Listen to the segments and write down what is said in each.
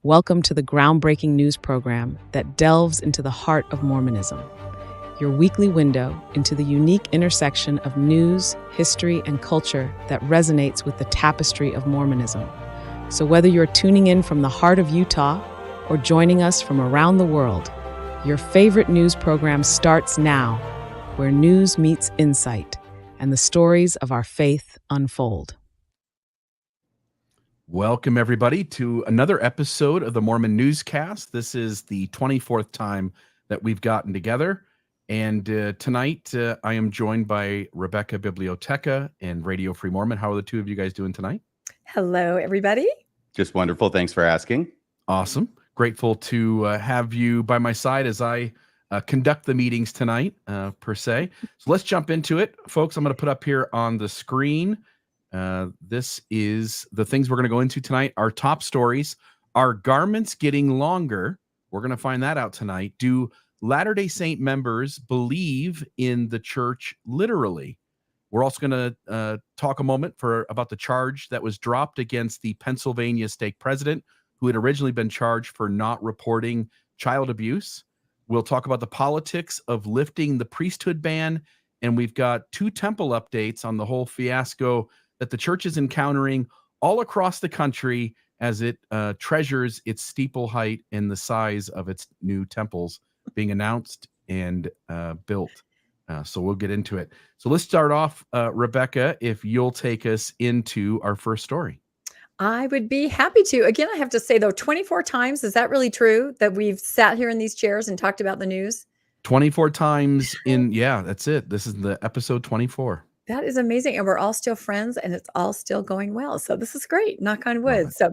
Welcome to the groundbreaking news program that delves into the heart of Mormonism, your weekly window into the unique intersection of news, history, and culture that resonates with the tapestry of Mormonism. So whether you're tuning in from the heart of Utah or joining us from around the world, your favorite news program starts now, where news meets insight and the stories of our faith unfold. Welcome, everybody, to another episode of the Mormon Newscast. This is the 24th time that we've gotten together. And tonight, I am joined by Rebecca Biblioteca and Radio Free Mormon. How are the two of you guys doing tonight? Hello, everybody. Just wonderful. Thanks for asking. Awesome. Grateful to have you by my side as I conduct the meetings tonight, per se. So let's jump into it. Folks, I'm going to put up here on the screen. This is the things we're going to go into tonight. Our top stories. Are garments getting longer? We're going to find that out tonight. Do Latter-day Saint members believe in the church literally? We're also going to talk a moment about the charge that was dropped against the Pennsylvania stake president, who had originally been charged for not reporting child abuse. We'll talk about the politics of lifting the priesthood ban, and we've got two temple updates on the whole fiasco that the church is encountering all across the country as it treasures its steeple height and the size of its new temples being announced and built. So we'll get into it. So let's start off, Rebecca, if you'll take us into our first story. I would be happy to. Again, I have to say, though, 24 times, is that really true that we've sat here in these chairs and talked about the news? 24 times yeah, that's it. This is the episode 24. That is amazing. And we're all still friends and it's all still going well. So this is great. Knock on wood. So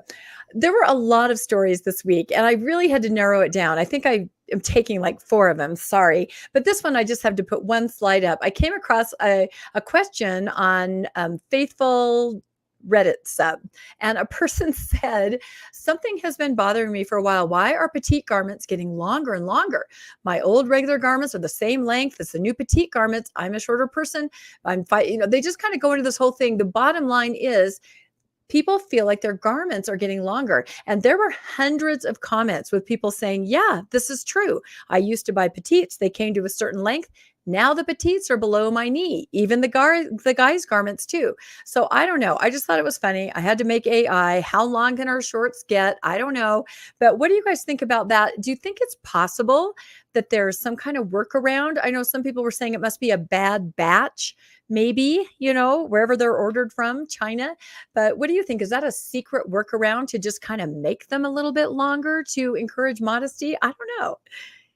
there were a lot of stories this week and I really had to narrow it down. I think I am taking like 4 of them. Sorry. But this one, I just have to put one slide up. I came across a question on Faithful Reddit sub, and a person said, something has been bothering me for a while. Why are petite garments getting longer and longer? My old regular garments are the same length as the new petite garments. I'm a shorter person. They just kind of go into this whole thing. The bottom line is people feel like their garments are getting longer. And there were hundreds of comments with people saying, yeah, this is true. I used to buy petites. They came to a certain length. Now the petites are below my knee, even the guys' garments too. So I don't know. I just thought it was funny. I had to make AI. How long can our shorts get? I don't know. But what do you guys think about that? Do you think it's possible that there's some kind of workaround? I know some people were saying it must be a bad batch, maybe, wherever they're ordered from, China. But what do you think? Is that a secret workaround to just kind of make them a little bit longer to encourage modesty? I don't know.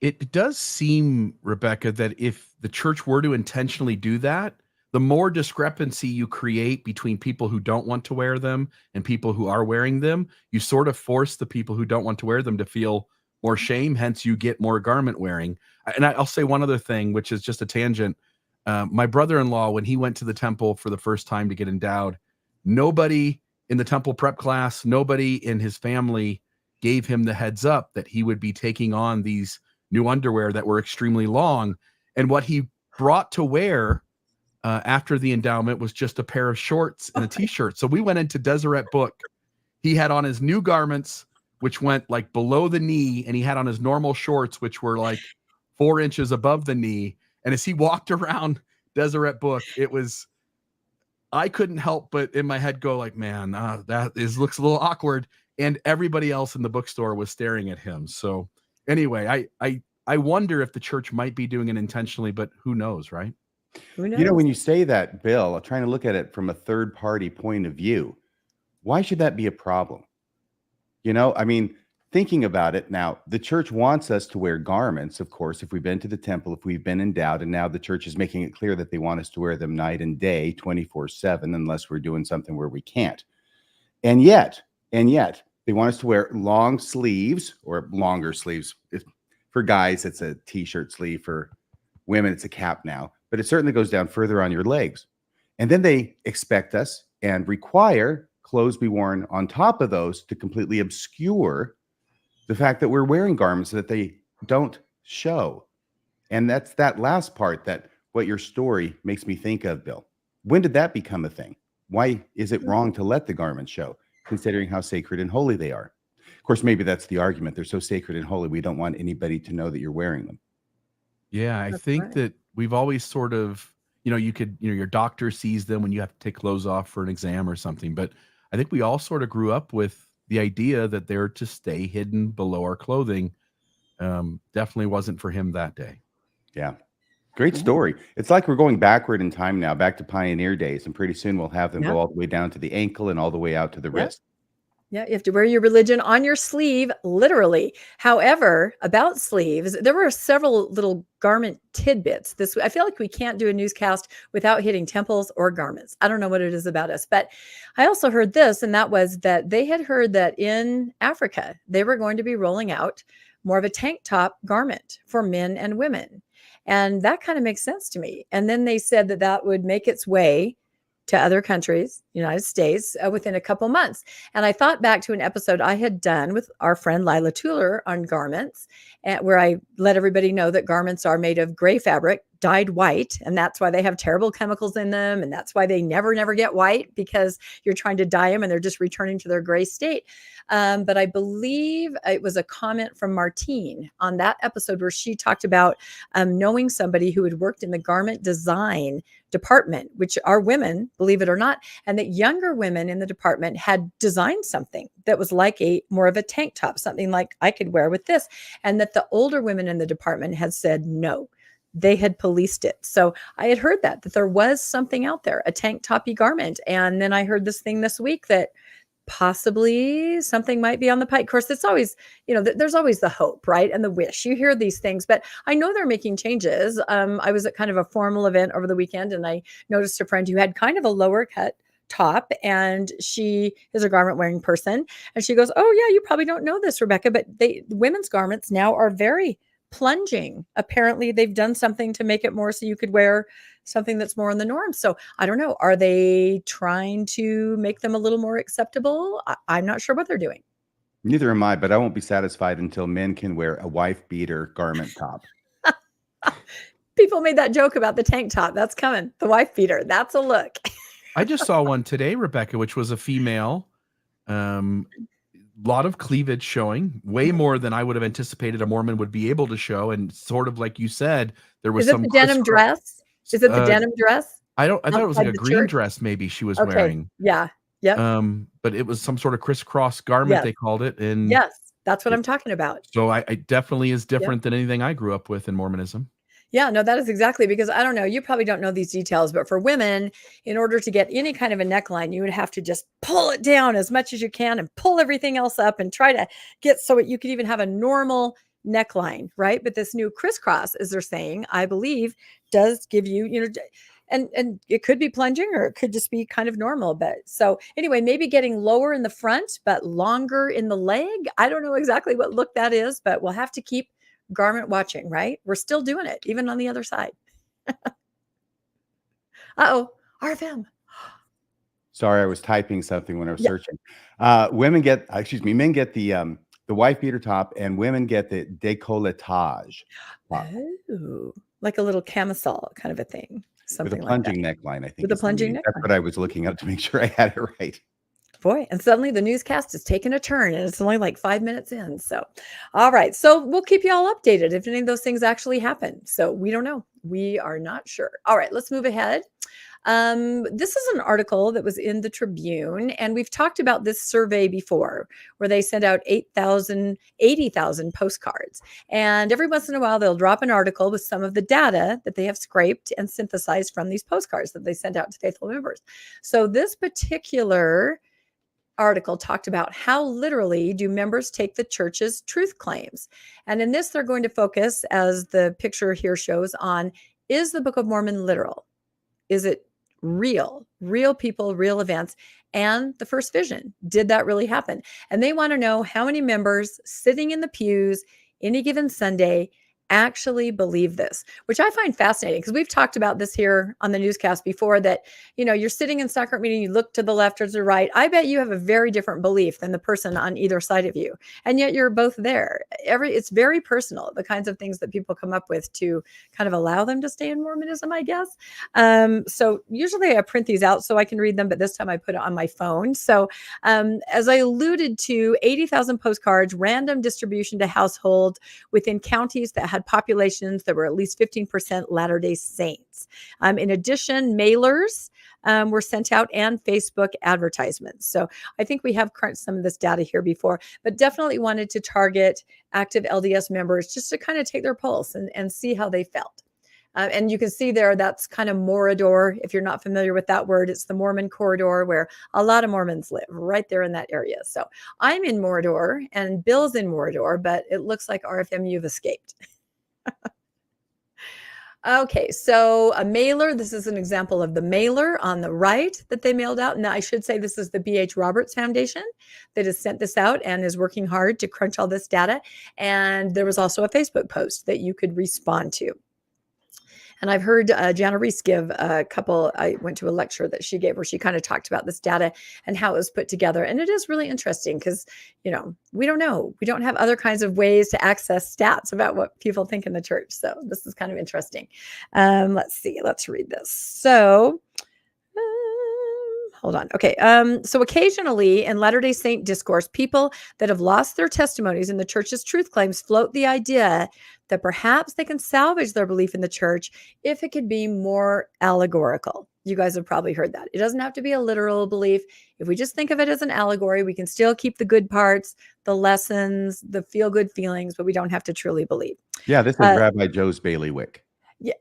It does seem, Rebecca, that if the church were to intentionally do that, the more discrepancy you create between people who don't want to wear them and people who are wearing them, you sort of force the people who don't want to wear them to feel more shame. Hence, you get more garment wearing. And I'll say one other thing, which is just a tangent. My brother-in-law, when he went to the temple for the first time to get endowed, nobody in the temple prep class, nobody in his family gave him the heads up that he would be taking on these new underwear that were extremely long. And what he brought to wear after the endowment was just a pair of shorts and a t-shirt. So we went into Deseret Book. He had on his new garments, which went like below the knee, and he had on his normal shorts, which were like 4 inches above the knee. And as he walked around Deseret Book, I couldn't help but in my head go like, man, looks a little awkward. And everybody else in the bookstore was staring at him. So anyway, I wonder if the church might be doing it intentionally, but who knows, right? Who knows? When you say that, Bill, I'm trying to look at it from a third-party point of view. Why should that be a problem? Thinking about it now, the church wants us to wear garments, of course, if we've been to the temple, if we've been endowed, and now the church is making it clear that they want us to wear them night and day, 24/7, unless we're doing something where we can't. And yet, they want us to wear long sleeves or longer sleeves. For guys, it's a t-shirt sleeve. For women, it's a cap now. But it certainly goes down further on your legs. And then they expect us and require clothes be worn on top of those to completely obscure the fact that we're wearing garments so that they don't show. And that's that last part that what your story makes me think of, Bill. When did that become a thing? Why is it wrong to let the garments show, considering how sacred and holy they are? Of course, maybe that's the argument. They're so sacred and holy, we don't want anybody to know that you're wearing them. Yeah, I That's think right. that we've always sort of, your doctor sees them when you have to take clothes off for an exam or something. But I think we all sort of grew up with the idea that they're to stay hidden below our clothing. Definitely wasn't for him that day. Yeah. Great Yeah. story. It's like we're going backward in time now, back to pioneer days, and pretty soon we'll have them Yeah. go all the way down to the ankle and all the way out to the Yeah. wrist. Yeah, you have to wear your religion on your sleeve, literally. However, about sleeves, there were several little garment tidbits. I feel like we can't do a newscast without hitting temples or garments. I don't know what it is about us, but I also heard this, and that was that they had heard that in Africa, they were going to be rolling out more of a tank top garment for men and women. And that kind of makes sense to me. And then they said that that would make its way to other countries, United States, within a couple months. And I thought back to an episode I had done with our friend Lila Tuller on garments, where I let everybody know that garments are made of gray fabric, dyed white, and that's why they have terrible chemicals in them, and that's why they never get white, because you're trying to dye them and they're just returning to their gray state. But I believe it was a comment from Martine on that episode where she talked about knowing somebody who had worked in the garment design department, which are women, believe it or not, and that younger women in the department had designed something that was like more of a tank top, something like I could wear with this, and that the older women in the department had said no. They had policed it. So I had heard that there was something out there, a tank toppy garment. And then I heard this thing this week that possibly something might be on the pike. Of course, it's always, there's always the hope, right? And the wish. You hear these things, but I know they're making changes. I was at kind of a formal event over the weekend, and I noticed a friend who had kind of a lower cut top, and she is a garment wearing person. And she goes, "Oh yeah, you probably don't know this, Rebecca, but women's garments now are very plunging. Apparently they've done something to make it more so you could wear something that's more in the norm." So I don't know. Are they trying to make them a little more acceptable? I'm not sure what they're doing. Neither am I, but I won't be satisfied until men can wear a wife beater garment top. People made that joke about the tank top. That's coming. The wife beater. That's a look. I just saw one today, Rebecca, which was a female. Lot of cleavage showing, way more than I would have anticipated a Mormon would be able to show. And sort of like you said, there was Is it the denim dress? Is it the denim dress? I thought it was like a Outside the green church? dress maybe she was Okay. wearing. Yeah. Yep. But it was some sort of crisscross garment, Yes. they called it. And Yes. That's what I'm talking about. so I definitely is different than anything I grew up with in Mormonism. Yeah, no, that is exactly, because I don't know, you probably don't know these details, but for women, in order to get any kind of a neckline, you would have to just pull it down as much as you can and pull everything else up and try to get so you could even have a normal neckline, right? But this new crisscross, as they're saying, I believe, does give you, and it could be plunging or it could just be kind of normal. But so anyway, maybe getting lower in the front, but longer in the leg. I don't know exactly what look that is, but we'll have to keep garment watching, right? We're still doing it, even on the other side. Uh-oh, RFM. Sorry, I was typing something when I was searching. Men get the wife beater top, and women get the décolletage top. Oh, like a little camisole kind of a thing. Something With a like that. plunging neckline, I think. With a plunging That's neckline. what I was looking up to make sure I had it right. Boy, and suddenly the newscast is taking a turn, and it's only like 5 minutes in. So, all right. So we'll keep you all updated if any of those things actually happen. So we don't know. We are not sure. All right, let's move ahead. This is an article that was in the Tribune, and we've talked about this survey before, where they send out 80,000 postcards. And every once in a while, they'll drop an article with some of the data that they have scraped and synthesized from these postcards that they send out to faithful members. So this particular article talked about how literally do members take the church's truth claims. And in this, they're going to focus, as the picture here shows, on, is the Book of Mormon literal? Is it real people, real events? And the first vision, did that really happen? And they want to know how many members sitting in the pews any given Sunday actually believe this, which I find fascinating because we've talked about this here on the newscast before, that, you're sitting in sacrament meeting, you look to the left or to the right. I bet you have a very different belief than the person on either side of you. And yet you're both there. It's very personal, the kinds of things that people come up with to kind of allow them to stay in Mormonism, I guess. So usually I print these out so I can read them, but this time I put it on my phone. So as I alluded to, 80,000 postcards, random distribution to households within counties that had populations that were at least 15% Latter-day Saints. In addition, mailers were sent out and Facebook advertisements. So I think we have crunched some of this data here before, but definitely wanted to target active LDS members just to kind of take their pulse and see how they felt. And you can see there, that's kind of Morador. If you're not familiar with that word, it's the Mormon corridor where a lot of Mormons live, right there in that area. So I'm in Morador and Bill's in Morador, but it looks like RFMU've escaped. Okay, so a mailer. This is an example of the mailer on the right that they mailed out. And I should say this is the B.H. Roberts Foundation that has sent this out and is working hard to crunch all this data. And there was also a Facebook post that you could respond to. And I've heard Jana Reese give a couple, I went to a lecture that she gave where she kind of talked about this data and how it was put together. And it is really interesting because, we don't know. We don't have other kinds of ways to access stats about what people think in the church. So this is kind of interesting. Let's see, let's read this. So hold on. Okay. So occasionally in Latter-day Saint discourse, people that have lost their testimonies in the church's truth claims float the idea that perhaps they can salvage their belief in the church if it could be more allegorical. You guys have probably heard that. It doesn't have to be a literal belief. If we just think of it as an allegory, we can still keep the good parts, the lessons, the feel-good feelings, but we don't have to truly believe. Yeah, this is Rabbi Joe's bailiwick. Yeah,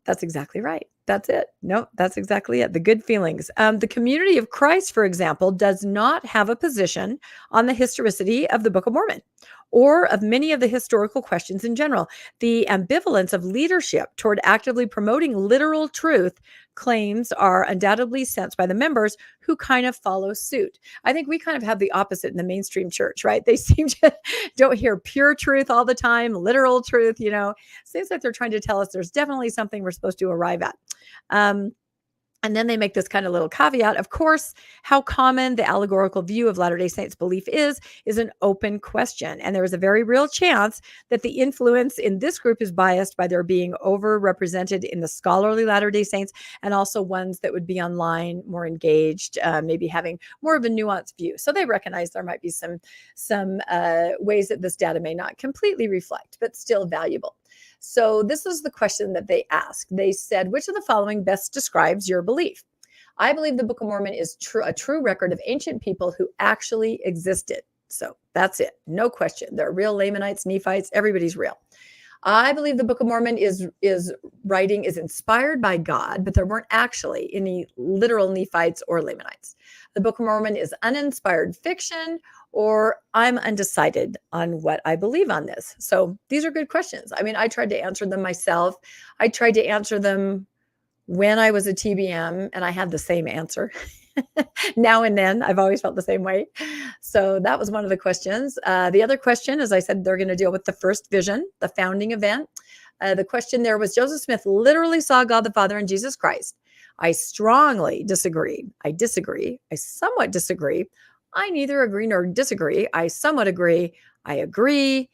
that's exactly right. That's it. No, that's exactly it. The good feelings. The Community of Christ, for example, does not have a position on the historicity of the Book of Mormon or of many of the historical questions in general. The ambivalence of leadership toward actively promoting literal truth claims are undoubtedly sensed by the members who kind of follow suit. I think we kind of have the opposite in the mainstream church, right? They seem to don't hear pure truth all the time, literal truth, Seems like they're trying to tell us there's definitely something we're supposed to arrive at. And then they make this kind of little caveat. Of course, how common the allegorical view of Latter-day Saints belief is an open question. And there is a very real chance that the influence in this group is biased by their being overrepresented in the scholarly Latter-day Saints and also ones that would be online, more engaged, maybe having more of a nuanced view. So they recognize there might be some ways that this data may not completely reflect, but still valuable. So this is the question that they asked. They said, which of the following best describes your belief? I believe the Book of Mormon is a true record of ancient people who actually existed. So that's it. No question. They're real Lamanites, Nephites, everybody's real. I believe the Book of Mormon is inspired by God, but there weren't actually any literal Nephites or Lamanites. The Book of Mormon is uninspired fiction, or I'm undecided on what I believe on this. So these are good questions. I mean, I tried to answer them myself. I tried to answer them when I was a TBM, and I had the same answer. Now and then, I've always felt the same way. So that was one of the questions. The other question, as I said, they're going to deal with the first vision, the founding event. The question there was, Joseph Smith literally saw God the Father and Jesus Christ. I strongly disagree. I disagree. I somewhat disagree. I neither agree nor disagree. I somewhat agree. I agree.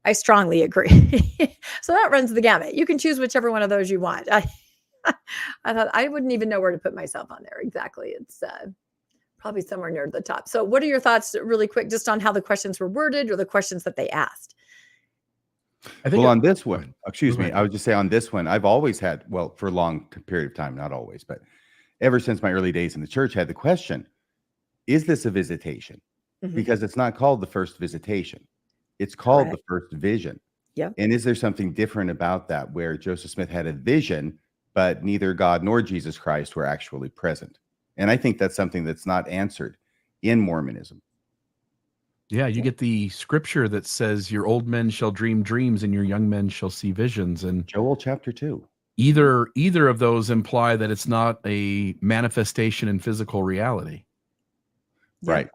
I strongly agree. So that runs the gamut. You can choose whichever one of those you want. I thought I wouldn't even know where to put myself on there. Exactly. It's probably somewhere near the top. So what are your thoughts really quick just on how the questions were worded or the questions that they asked? I think on this one, I would just say on this one, I've always had, for a long period of time, not always, but ever since my early days in the church, had the question, is this a visitation? Mm-hmm. Because it's not called the first visitation. It's called the first vision. Yep. And is there something different about that where Joseph Smith had a vision, but neither God nor Jesus Christ were actually present? And I think that's something that's not answered in Mormonism. Yeah, you get the scripture that says your old men shall dream dreams and your young men shall see visions. And Joel chapter 2. Either of those imply that it's not a manifestation in physical reality. Yeah. Right.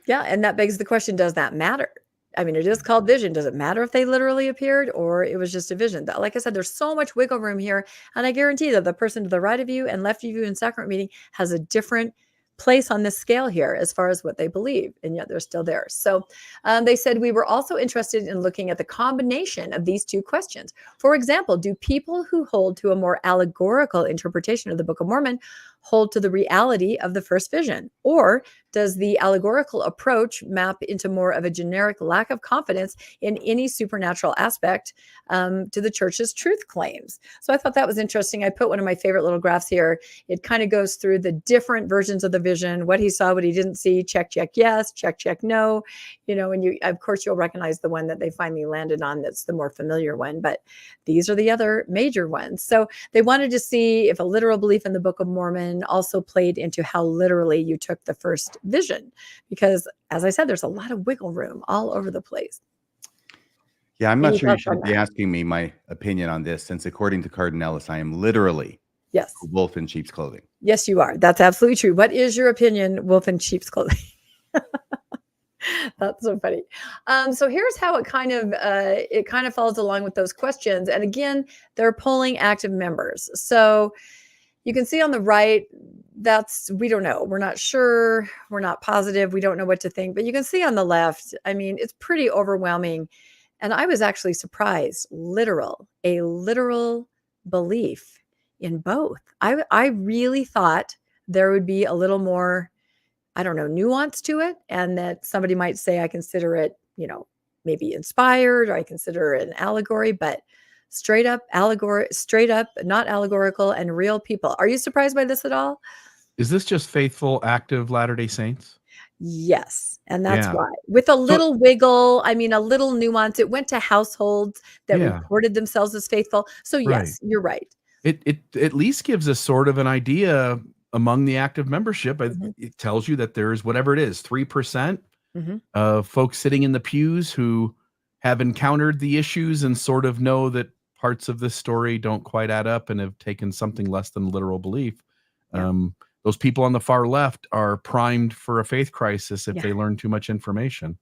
Yeah. And that begs the question, does that matter? I mean, it is called vision. Does it matter if they literally appeared or it was just a vision? Like I said, there's so much wiggle room here. And I guarantee that the person to the right of you and left of you in sacrament meeting has a different place on this scale here as far as what they believe, and yet they're still there. So they said we were also interested in looking at the combination of these two questions. For example, do people who hold to a more allegorical interpretation of the Book of Mormon hold to the reality of the first vision? Or does the allegorical approach map into more of a generic lack of confidence in any supernatural aspect to the church's truth claims? So I thought that was interesting. I put one of my favorite little graphs here. It kind of goes through the different versions of the vision, what he saw, what he didn't see, check, yes, check, no. And you, of course, you'll recognize the one that they finally landed on that's the more familiar one, but these are the other major ones. So they wanted to see if a literal belief in the Book of Mormon also played into how literally you took the first vision, because as I said, there's a lot of wiggle room all over the place. Yeah, I'm not sure you should be asking me my opinion on this, since according to Cardinellis, I am literally a wolf in sheep's clothing. Yes, you are. That's absolutely true. What is your opinion, wolf in sheep's clothing? That's so funny. So here's how it kind of follows along with those questions. And again, they're polling active members. So you can see on the right, we don't know. We're not sure. We're not positive. We don't know what to think. But you can see on the left, I mean, it's pretty overwhelming. And I was actually surprised, a literal belief in both. I really thought there would be a little more, I don't know, nuance to it. And that somebody might say, I consider it, maybe inspired, or I consider it an allegory, but straight up, not allegorical, and real people. Are you surprised by this at all? Is this just faithful, active Latter-day Saints? Yes. And that's why. With a little wiggle, I mean, a little nuance. It went to households that reported themselves as faithful. So yes, you're right. It at least gives us sort of an idea among the active membership. It tells you that there's whatever it is, 3% of folks sitting in the pews who have encountered the issues and sort of know that parts of this story don't quite add up and have taken something less than literal belief. Those people on the far left are primed for a faith crisis if they learn too much information.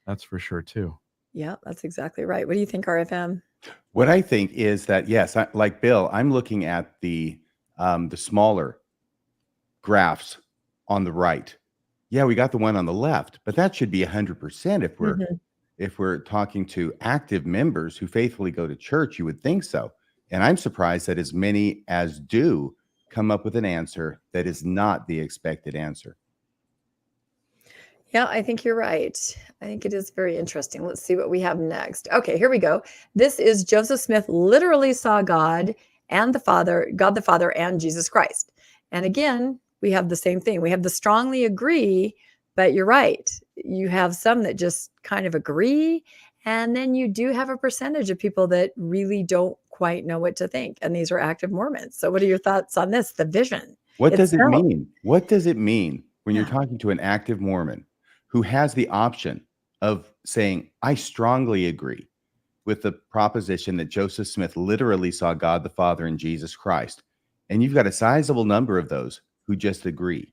That's for sure too. Yeah, that's exactly right. What do you think, RFM? What I think is that, yes, like Bill, I'm looking at the smaller graphs on the right. Yeah, we got the one on the left, but that should be 100% if we're talking to active members who faithfully go to church. You would think so. And I'm surprised that as many as do come up with an answer that is not the expected answer. Yeah, I think you're right. I think it is very interesting. Let's see what we have next. Okay, here we go. This is Joseph Smith literally saw God the Father and Jesus Christ. And again, we have the same thing. We have the strongly agree, but you're right. You have some that just kind of agree. And then you do have a percentage of people that really don't quite know what to think. And these are active Mormons. So what are your thoughts on this? The vision. What does it mean? What does it mean when you're talking to an active Mormon who has the option of saying, I strongly agree with the proposition that Joseph Smith literally saw God the Father and Jesus Christ? And you've got a sizable number of those who just agree.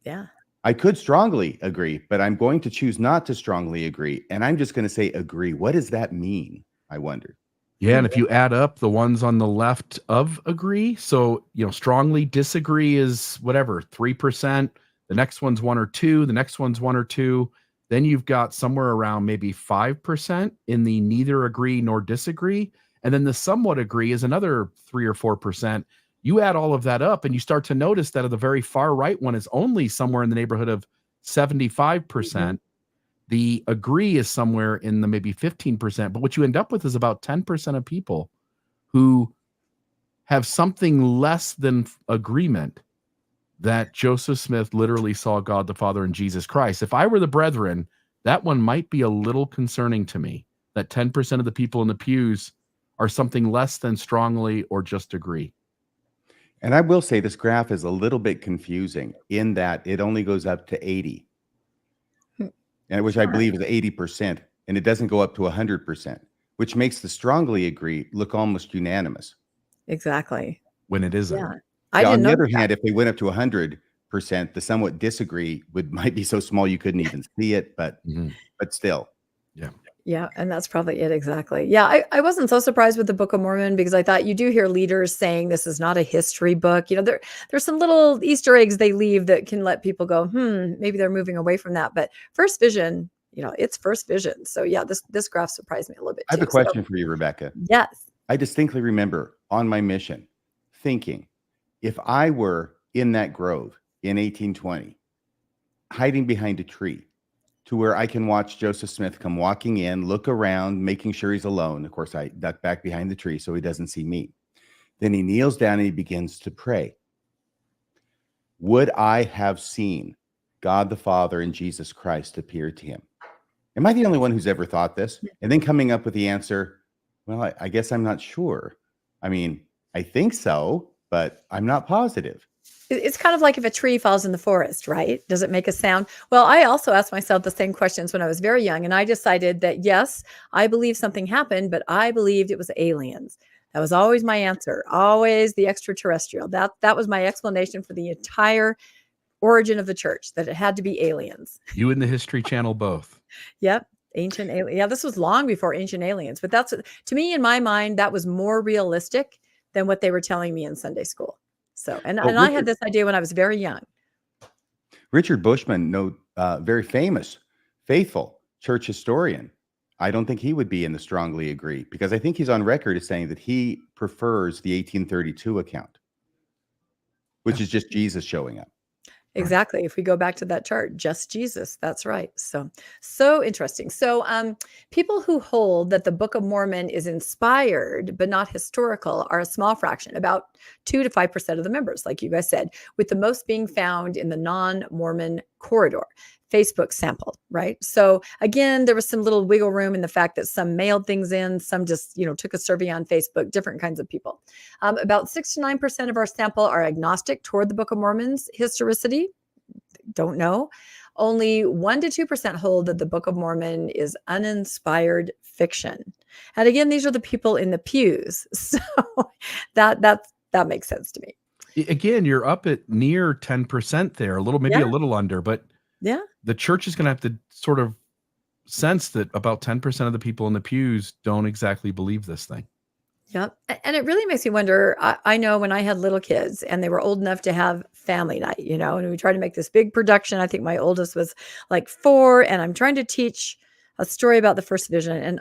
Yeah. I could strongly agree, but I'm going to choose not to strongly agree. And I'm just going to say agree. What does that mean? I wonder. Yeah, and if you add up the ones on the left of agree, so, strongly disagree is whatever, 3%. The next one's 1 or 2. The next one's 1 or 2. Then you've got somewhere around maybe 5% in the neither agree nor disagree. And then the somewhat agree is another 3 or 4%. You add all of that up and you start to notice that the very far right one is only somewhere in the neighborhood of 75%. The agree is somewhere in the maybe 15%. But what you end up with is about 10% of people who have something less than agreement that Joseph Smith literally saw God the Father and Jesus Christ. If I were the brethren, that one might be a little concerning to me, that 10% of the people in the pews are something less than strongly or just agree. And I will say this graph is a little bit confusing in that it only goes up to 80, and which I believe is 80%, and it doesn't go up to 100%, which makes the strongly agree look almost unanimous. Exactly. When it isn't. Yeah. On the other hand, if they went up to 100%, the somewhat disagree might be so small you couldn't even see it, but still. Yeah. Yeah, and that's probably it exactly. Yeah, I wasn't so surprised with the Book of Mormon because I thought you do hear leaders saying this is not a history book. There's some little Easter eggs they leave that can let people go, maybe they're moving away from that. But first vision, it's first vision. So yeah, this graph surprised me a little bit I have too. a question for you, Rebecca. Yes. I distinctly remember on my mission thinking, if I were in that grove in 1820, hiding behind a tree, to where I can watch Joseph Smith come walking in, look around, making sure he's alone. Of course, I duck back behind the tree so he doesn't see me. Then he kneels down and he begins to pray. Would I have seen God the Father and Jesus Christ appear to him? Am I the only one who's ever thought this? And then coming up with the answer, well, I guess I'm not sure. I mean, I think so, but I'm not positive. It's kind of like if a tree falls in the forest, right? Does it make a sound? Well, I also asked myself the same questions when I was very young, and I decided that yes, I believe something happened, but I believed it was aliens. That was always my answer, always the extraterrestrial. That was my explanation for the entire origin of the church, that it had to be aliens. You and the History Channel both. Yep. Ancient alien. Yeah, this was long before ancient aliens, but that's, to me, in my mind, that was more realistic than what they were telling me in Sunday school. So, and I had this idea when I was very young. Richard Bushman, very famous, faithful church historian. I don't think he would be in the strongly agree, because I think he's on record as saying that he prefers the 1832 account, which is just Jesus showing up. Exactly. If we go back to that chart, just Jesus. That's right. So interesting. So people who hold that the Book of Mormon is inspired but not historical are a small fraction, about 2 to 5% of the members, like you guys said, with the most being found in the non-Mormon corridor. Facebook sample, right? So again, there was some little wiggle room in the fact that some mailed things in, some just, took a survey on Facebook, different kinds of people. About 6 to 9% of our sample are agnostic toward the Book of Mormon's historicity. Don't know. Only 1 to 2% hold that the Book of Mormon is uninspired fiction. And again, these are the people in the pews. So that makes sense to me. Again, you're up at near 10% there, a little under, but yeah, the church is going to have to sort of sense that about 10% of the people in the pews don't exactly believe this thing. Yep. And it really makes me wonder. I know when I had little kids and they were old enough to have family night, and we tried to make this big production. I think my oldest was like 4, and I'm trying to teach a story about the first vision. And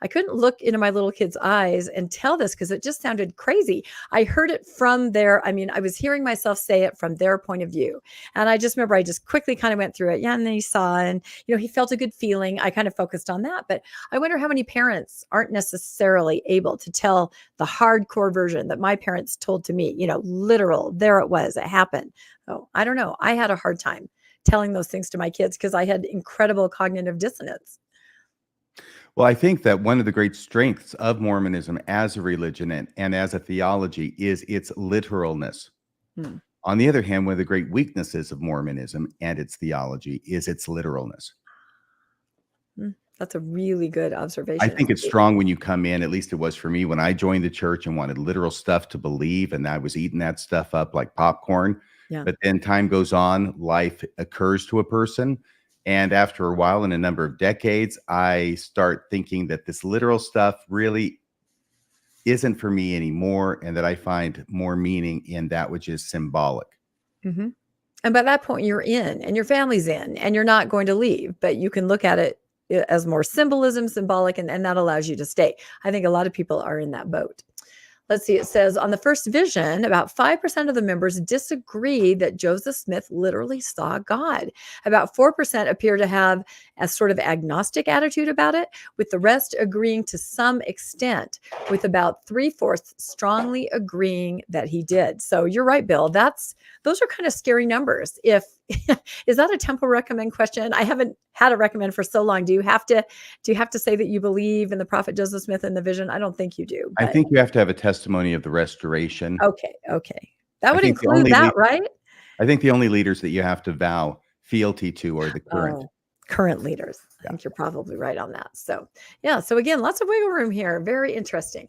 I couldn't look into my little kid's eyes and tell this because it just sounded crazy. I heard it from I was hearing myself say it from their point of view. And I just remember I just quickly kind of went through it. Yeah. And then he saw, and, he felt a good feeling. I kind of focused on that. But I wonder how many parents aren't necessarily able to tell the hardcore version that my parents told to me, literal, there it was, it happened. Oh, I don't know. I had a hard time telling those things to my kids because I had incredible cognitive dissonance. Well, I think that one of the great strengths of Mormonism as a religion and as a theology is its literalness. On the other hand, one of the great weaknesses of Mormonism and its theology is its literalness. That's a really good observation. I think it's strong when you come in, at least it was for me, when I joined the church and wanted literal stuff to believe, and I was eating that stuff up like popcorn. Yeah. But then time goes on, life occurs to a person. And after a while, in a number of decades, I start thinking that this literal stuff really isn't for me anymore, and that I find more meaning in that which is symbolic. Mm-hmm. And by that point, you're in, and your family's in, and you're not going to leave, but you can look at it as more symbolic, and that allows you to stay. I think a lot of people are in that boat. Let's see, it says on the first vision, about 5% of the members disagree that Joseph Smith literally saw God. About 4% appear to have a sort of agnostic attitude about it, with the rest agreeing to some extent, with about 3/4 strongly agreeing that he did. So you're right, Bill. Those are kind of scary numbers. Is that a temple recommend question? I haven't had a recommend for so long. Do you have to say that you believe in the prophet Joseph Smith and the vision? I don't think you do. I think you have to have a testimony of the restoration. Okay. That would include that, right? I think the only leaders that you have to vow fealty to are the current leaders. I think you're probably right on that. So yeah. So again, lots of wiggle room here. Very interesting.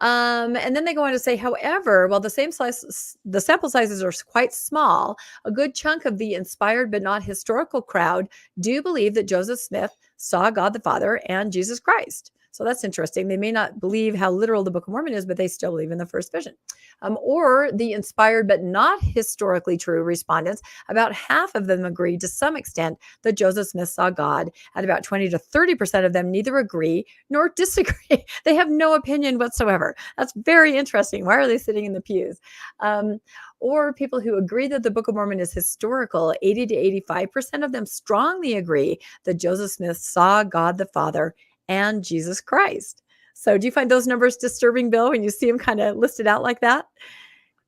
And then they go on to say, however, while the sample sizes are quite small, a good chunk of the inspired but not historical crowd do believe that Joseph Smith saw God the Father and Jesus Christ. So that's interesting. They may not believe how literal the Book of Mormon is, but they still believe in the first vision. Or the inspired but not historically true respondents, about half of them agreed to some extent that Joseph Smith saw God, and about 20 to 30% of them neither agree nor disagree. They have no opinion whatsoever. That's very interesting. Why are they sitting in the pews? Or people who agree that the Book of Mormon is historical, 80 to 85% of them strongly agree that Joseph Smith saw God the Father and Jesus Christ. So do you find those numbers disturbing, Bill, when you see them kind of listed out like that?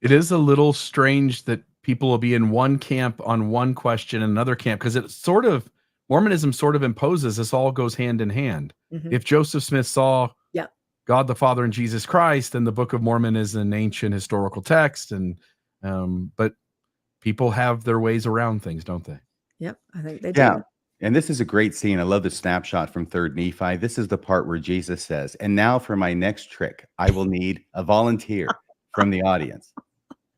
It is a little strange that people will be in one camp on one question and another camp, because Mormonism sort of imposes this all goes hand in hand. Mhm. If Joseph Smith saw Yeah. God the Father and Jesus Christ, then the Book of Mormon is an ancient historical text, and but people have their ways around things, don't they? Yep, I think they Yeah. do. And this is a great scene. I love the snapshot from 3rd Nephi. This is the part where Jesus says, "And now for my next trick, I will need a volunteer from the audience."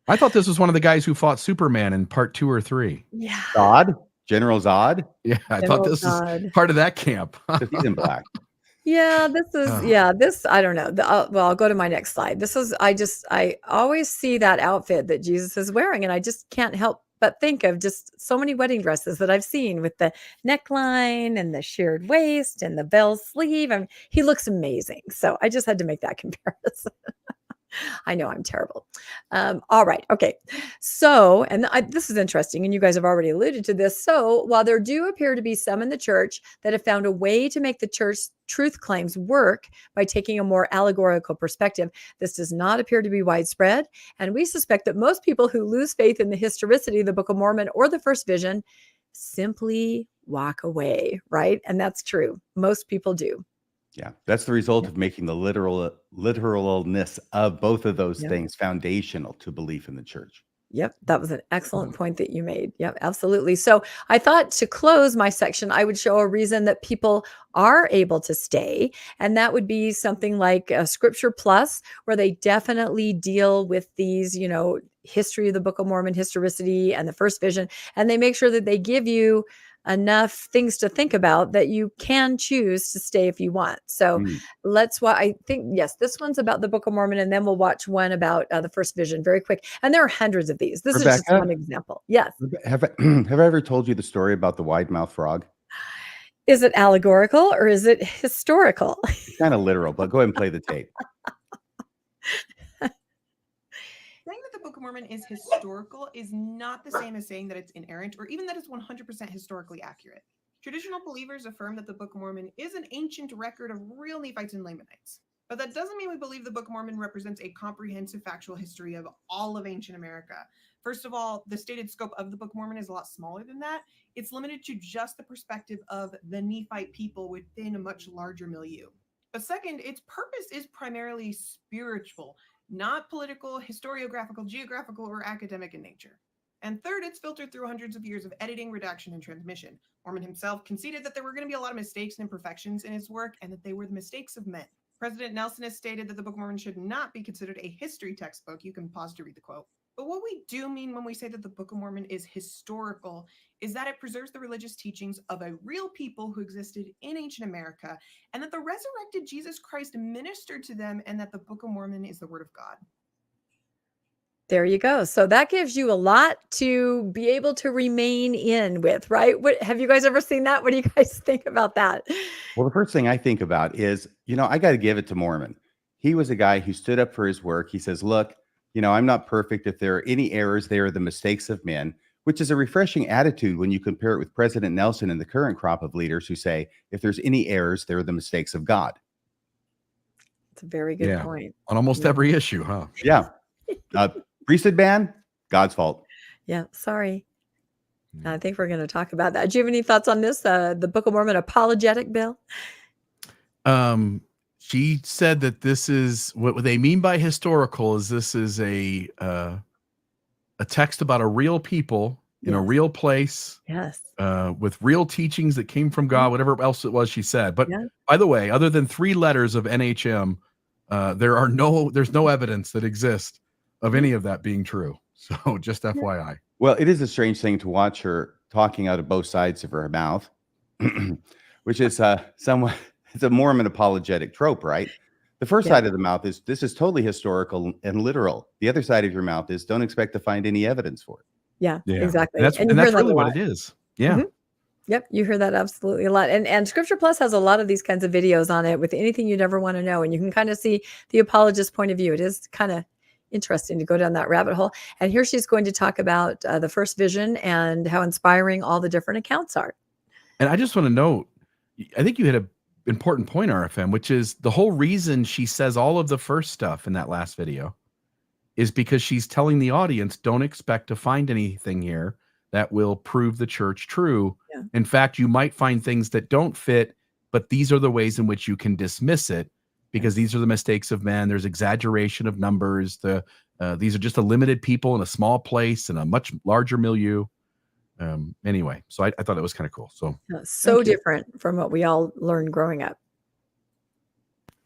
I thought this was one of the guys who fought Superman in part 2 or 3. Yeah. Zod, General Zod, Yeah, I General thought this was Zod. part of that camp. because he's in black. Yeah, this is, Oh. this, I don't know. Well, I'll go to my next slide. This is, I always see that outfit that Jesus is wearing, and I just can't help but think of just so many wedding dresses that I've seen with the neckline and the sheared waist and the bell sleeve. I mean, he looks amazing. So I just had to make that comparison. I know I'm terrible. All right. Okay. So, and this is interesting, and you guys have already alluded to this. So, while there do appear to be some in the church that have found a way to make the church's truth claims work by taking a more allegorical perspective, this does not appear to be widespread. And we suspect that most people who lose faith in the historicity of the Book of Mormon or the first vision simply walk away, right? And that's true. Most people do. Yeah, that's the result of making the literalness of both of those Yeah. things foundational to belief in the church. Yep, that was an excellent point that you made. Yep, absolutely. So I thought to close my section, I would show a reason that people are able to stay. And that would be something like Scripture Plus, where they definitely deal with these, history of the Book of Mormon, historicity, and the first vision. And they make sure that they give you enough things to think about that you can choose to stay if you want. So I think, yes, this one's about the Book of Mormon, and then we'll watch one about the first vision very quick. And there are hundreds of these. This is just Rebecca? one example. Yes. Have I ever told you the story about the wide-mouthed frog? Is it allegorical or is it historical? It's kind of literal, but go ahead and play the tape. Saying that the Book of Mormon is historical is not the same as saying that it's inerrant or even that it's 100% historically accurate. Traditional believers affirm that the Book of Mormon is an ancient record of real Nephites and Lamanites. But that doesn't mean we believe the Book of Mormon represents a comprehensive factual history of all of ancient America. First of all, the stated scope of the Book of Mormon is a lot smaller than that. It's limited to just the perspective of the Nephite people within a much larger milieu. But second, its purpose is primarily spiritual, not political, historiographical, geographical, or academic in nature. And third, it's filtered through hundreds of years of editing, redaction, and transmission. Mormon himself conceded that there were going to be a lot of mistakes and imperfections in his work, and that they were the mistakes of men. President Nelson has stated that the Book of Mormon should not be considered a history textbook. You can pause to read the quote. But what we do mean when we say that the Book of Mormon is historical is that it preserves the religious teachings of a real people who existed in ancient America, and that the resurrected Jesus Christ ministered to them, and that the Book of Mormon is the Word of God. There you go. So that gives you a lot to be able to remain in with, right? Have you guys ever seen that? What do you guys think about that? Well, the first thing I think about is, I got to give it to Mormon. He was a guy who stood up for his work. He says, look, I'm not perfect. If there are any errors, they are the mistakes of men, which is a refreshing attitude when you compare it with President Nelson and the current crop of leaders who say, if there's any errors, they're the mistakes of God. It's a very good point. On almost every issue, huh? Yeah. Priesthood ban, God's fault. Yeah, sorry. I think we're going to talk about that. Do you have any thoughts on this? The Book of Mormon apologetic, Bill? She said that this is what they mean by historical is this is a text about a real people in a real place. Yes. With real teachings that came from God, whatever else it was she said. But Yeah. by the way, other than 3 letters of NHM, there's no evidence that exists of any of that being true. So just FYI. Well, it is a strange thing to watch her talking out of both sides of her mouth, which is somewhat, it's a Mormon apologetic trope, right? The first Yeah. side of the mouth is, this is totally historical and literal. The other side of your mouth is, don't expect to find any evidence for it. Yeah, Yeah, exactly. and And you hear that's that a really what lot. it is. Yeah. Mhm. Yep, you hear that absolutely a lot. And Scripture Plus has a lot of these kinds of videos on it with anything you'd ever want to know. And you can kind of see the apologist's point of view. It is kind of interesting to go down that rabbit hole. And here she's going to talk about the first vision and how inspiring all the different accounts are. And I just want to note, I think you hit an important point, RFM, which is the whole reason she says all of the first stuff in that last video is because she's telling the audience, don't expect to find anything here that will prove the church true. Yeah. In fact, you might find things that don't fit, but these are the ways in which you can dismiss it, because these are the mistakes of men. There's exaggeration of numbers. These are just a limited people in a small place in a much larger milieu. Anyway, so I thought it was kind of cool. So Different from what we all learned growing up.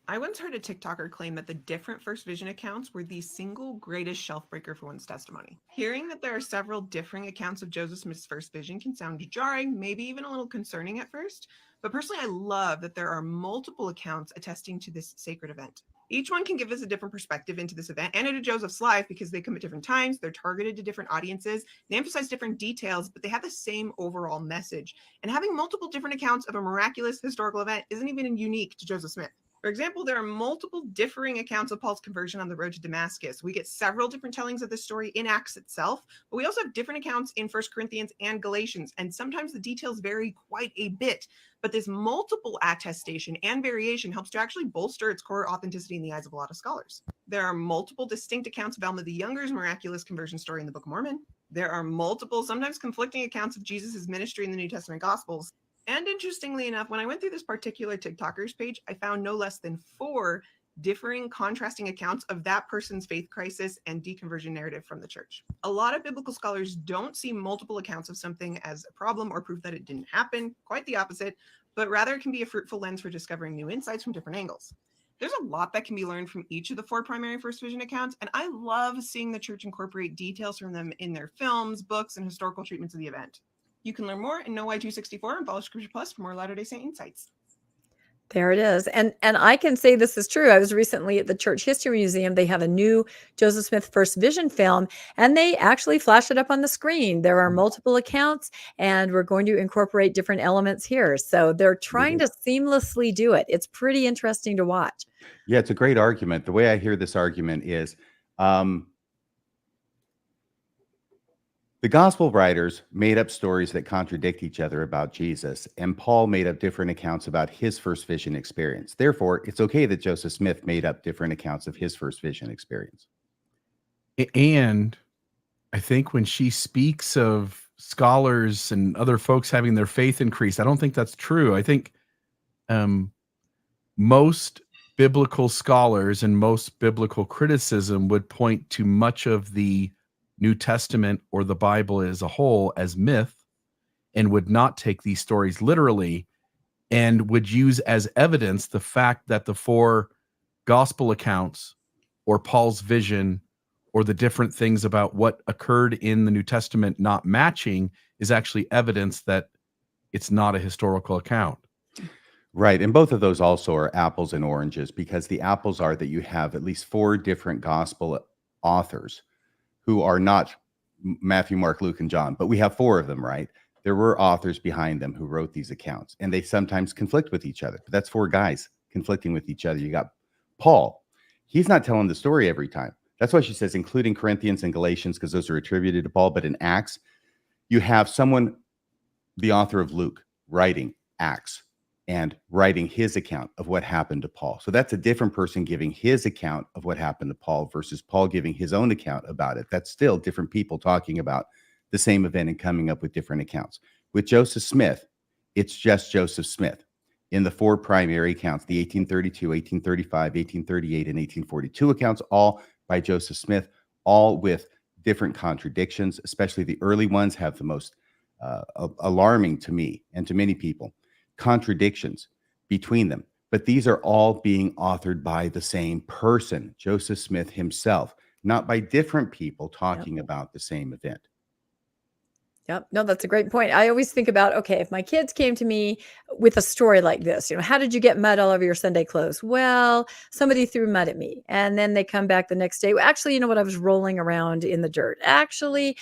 I once heard a TikToker claim that the different First Vision accounts were the single greatest shelf breaker for one's testimony. Hearing that there are several differing accounts of Joseph Smith's first vision can sound jarring, maybe even a little concerning at first, but personally I love that there are multiple accounts attesting to this sacred event. Each one can give us a different perspective into this event and into Joseph's life, because they come at different times, they're targeted to different audiences, they emphasize different details, but they have the same overall message. And having multiple different accounts of a miraculous historical event isn't even unique to Joseph Smith. For example, there are multiple differing accounts of Paul's conversion on the road to Damascus. We get several different tellings of this story in Acts itself, but we also have different accounts in 1 Corinthians and Galatians, and sometimes the details vary quite a bit. But this multiple attestation and variation helps to actually bolster its core authenticity in the eyes of a lot of scholars. There are multiple distinct accounts of Alma the Younger's miraculous conversion story in the Book of Mormon. There are multiple, sometimes conflicting accounts of Jesus' ministry in the New Testament Gospels. And interestingly enough, when I went through this particular TikToker's page, I found no less than 4 differing, contrasting accounts of that person's faith crisis and deconversion narrative from the church. A lot of biblical scholars don't see multiple accounts of something as a problem or proof that it didn't happen, quite the opposite, but rather it can be a fruitful lens for discovering new insights from different angles. There's a lot that can be learned from each of the 4 primary First Vision accounts, and I love seeing the church incorporate details from them in their films, books, and historical treatments of the event. You can learn more in No Y264 and follow Scripture Plus for more Latter-day Saint insights. There it is. And I can say this is true. I was recently at the Church History Museum. They have a new Joseph Smith First Vision film, and they actually flash it up on the screen. There are multiple accounts, and we're going to incorporate different elements here. So they're trying to seamlessly do it. It's pretty interesting to watch. Yeah, it's a great argument. The way I hear this argument is, the gospel writers made up stories that contradict each other about Jesus, and Paul made up different accounts about his first vision experience. Therefore, it's okay that Joseph Smith made up different accounts of his first vision experience. And I think when she speaks of scholars and other folks having their faith increased, I don't think that's true. I think most biblical scholars and most biblical criticism would point to much of the New Testament or the Bible as a whole as myth, and would not take these stories literally, and would use as evidence the fact that the 4 gospel accounts or Paul's vision or the different things about what occurred in the New Testament not matching is actually evidence that it's not a historical account. Right. And both of those also are apples and oranges, because the apples are that you have at least 4 different gospel authors who are not Matthew, Mark, Luke, and John, but we have 4 of them, right? There were authors behind them who wrote these accounts, and they sometimes conflict with each other. But that's 4 guys conflicting with each other. You got Paul. He's not telling the story every time. That's why she says, including Corinthians and Galatians, because those are attributed to Paul. But in Acts, you have someone, the author of Luke, writing Acts and writing his account of what happened to Paul. So that's a different person giving his account of what happened to Paul versus Paul giving his own account about it. That's still different people talking about the same event and coming up with different accounts. With Joseph Smith, it's just Joseph Smith. In the 4 primary accounts, the 1832, 1835, 1838, and 1842 accounts, all by Joseph Smith, all with different contradictions, especially the early ones have the most alarming to me and to many people contradictions between them. But these are all being authored by the same person, Joseph Smith himself, not by different people talking about the same event. Yep. No, that's a great point. I always think about, okay, if my kids came to me with a story like this, how did you get mud all over your Sunday clothes? Well, somebody threw mud at me. And then they come back the next day. Well, actually, you know what? I was rolling around in the dirt. Actually,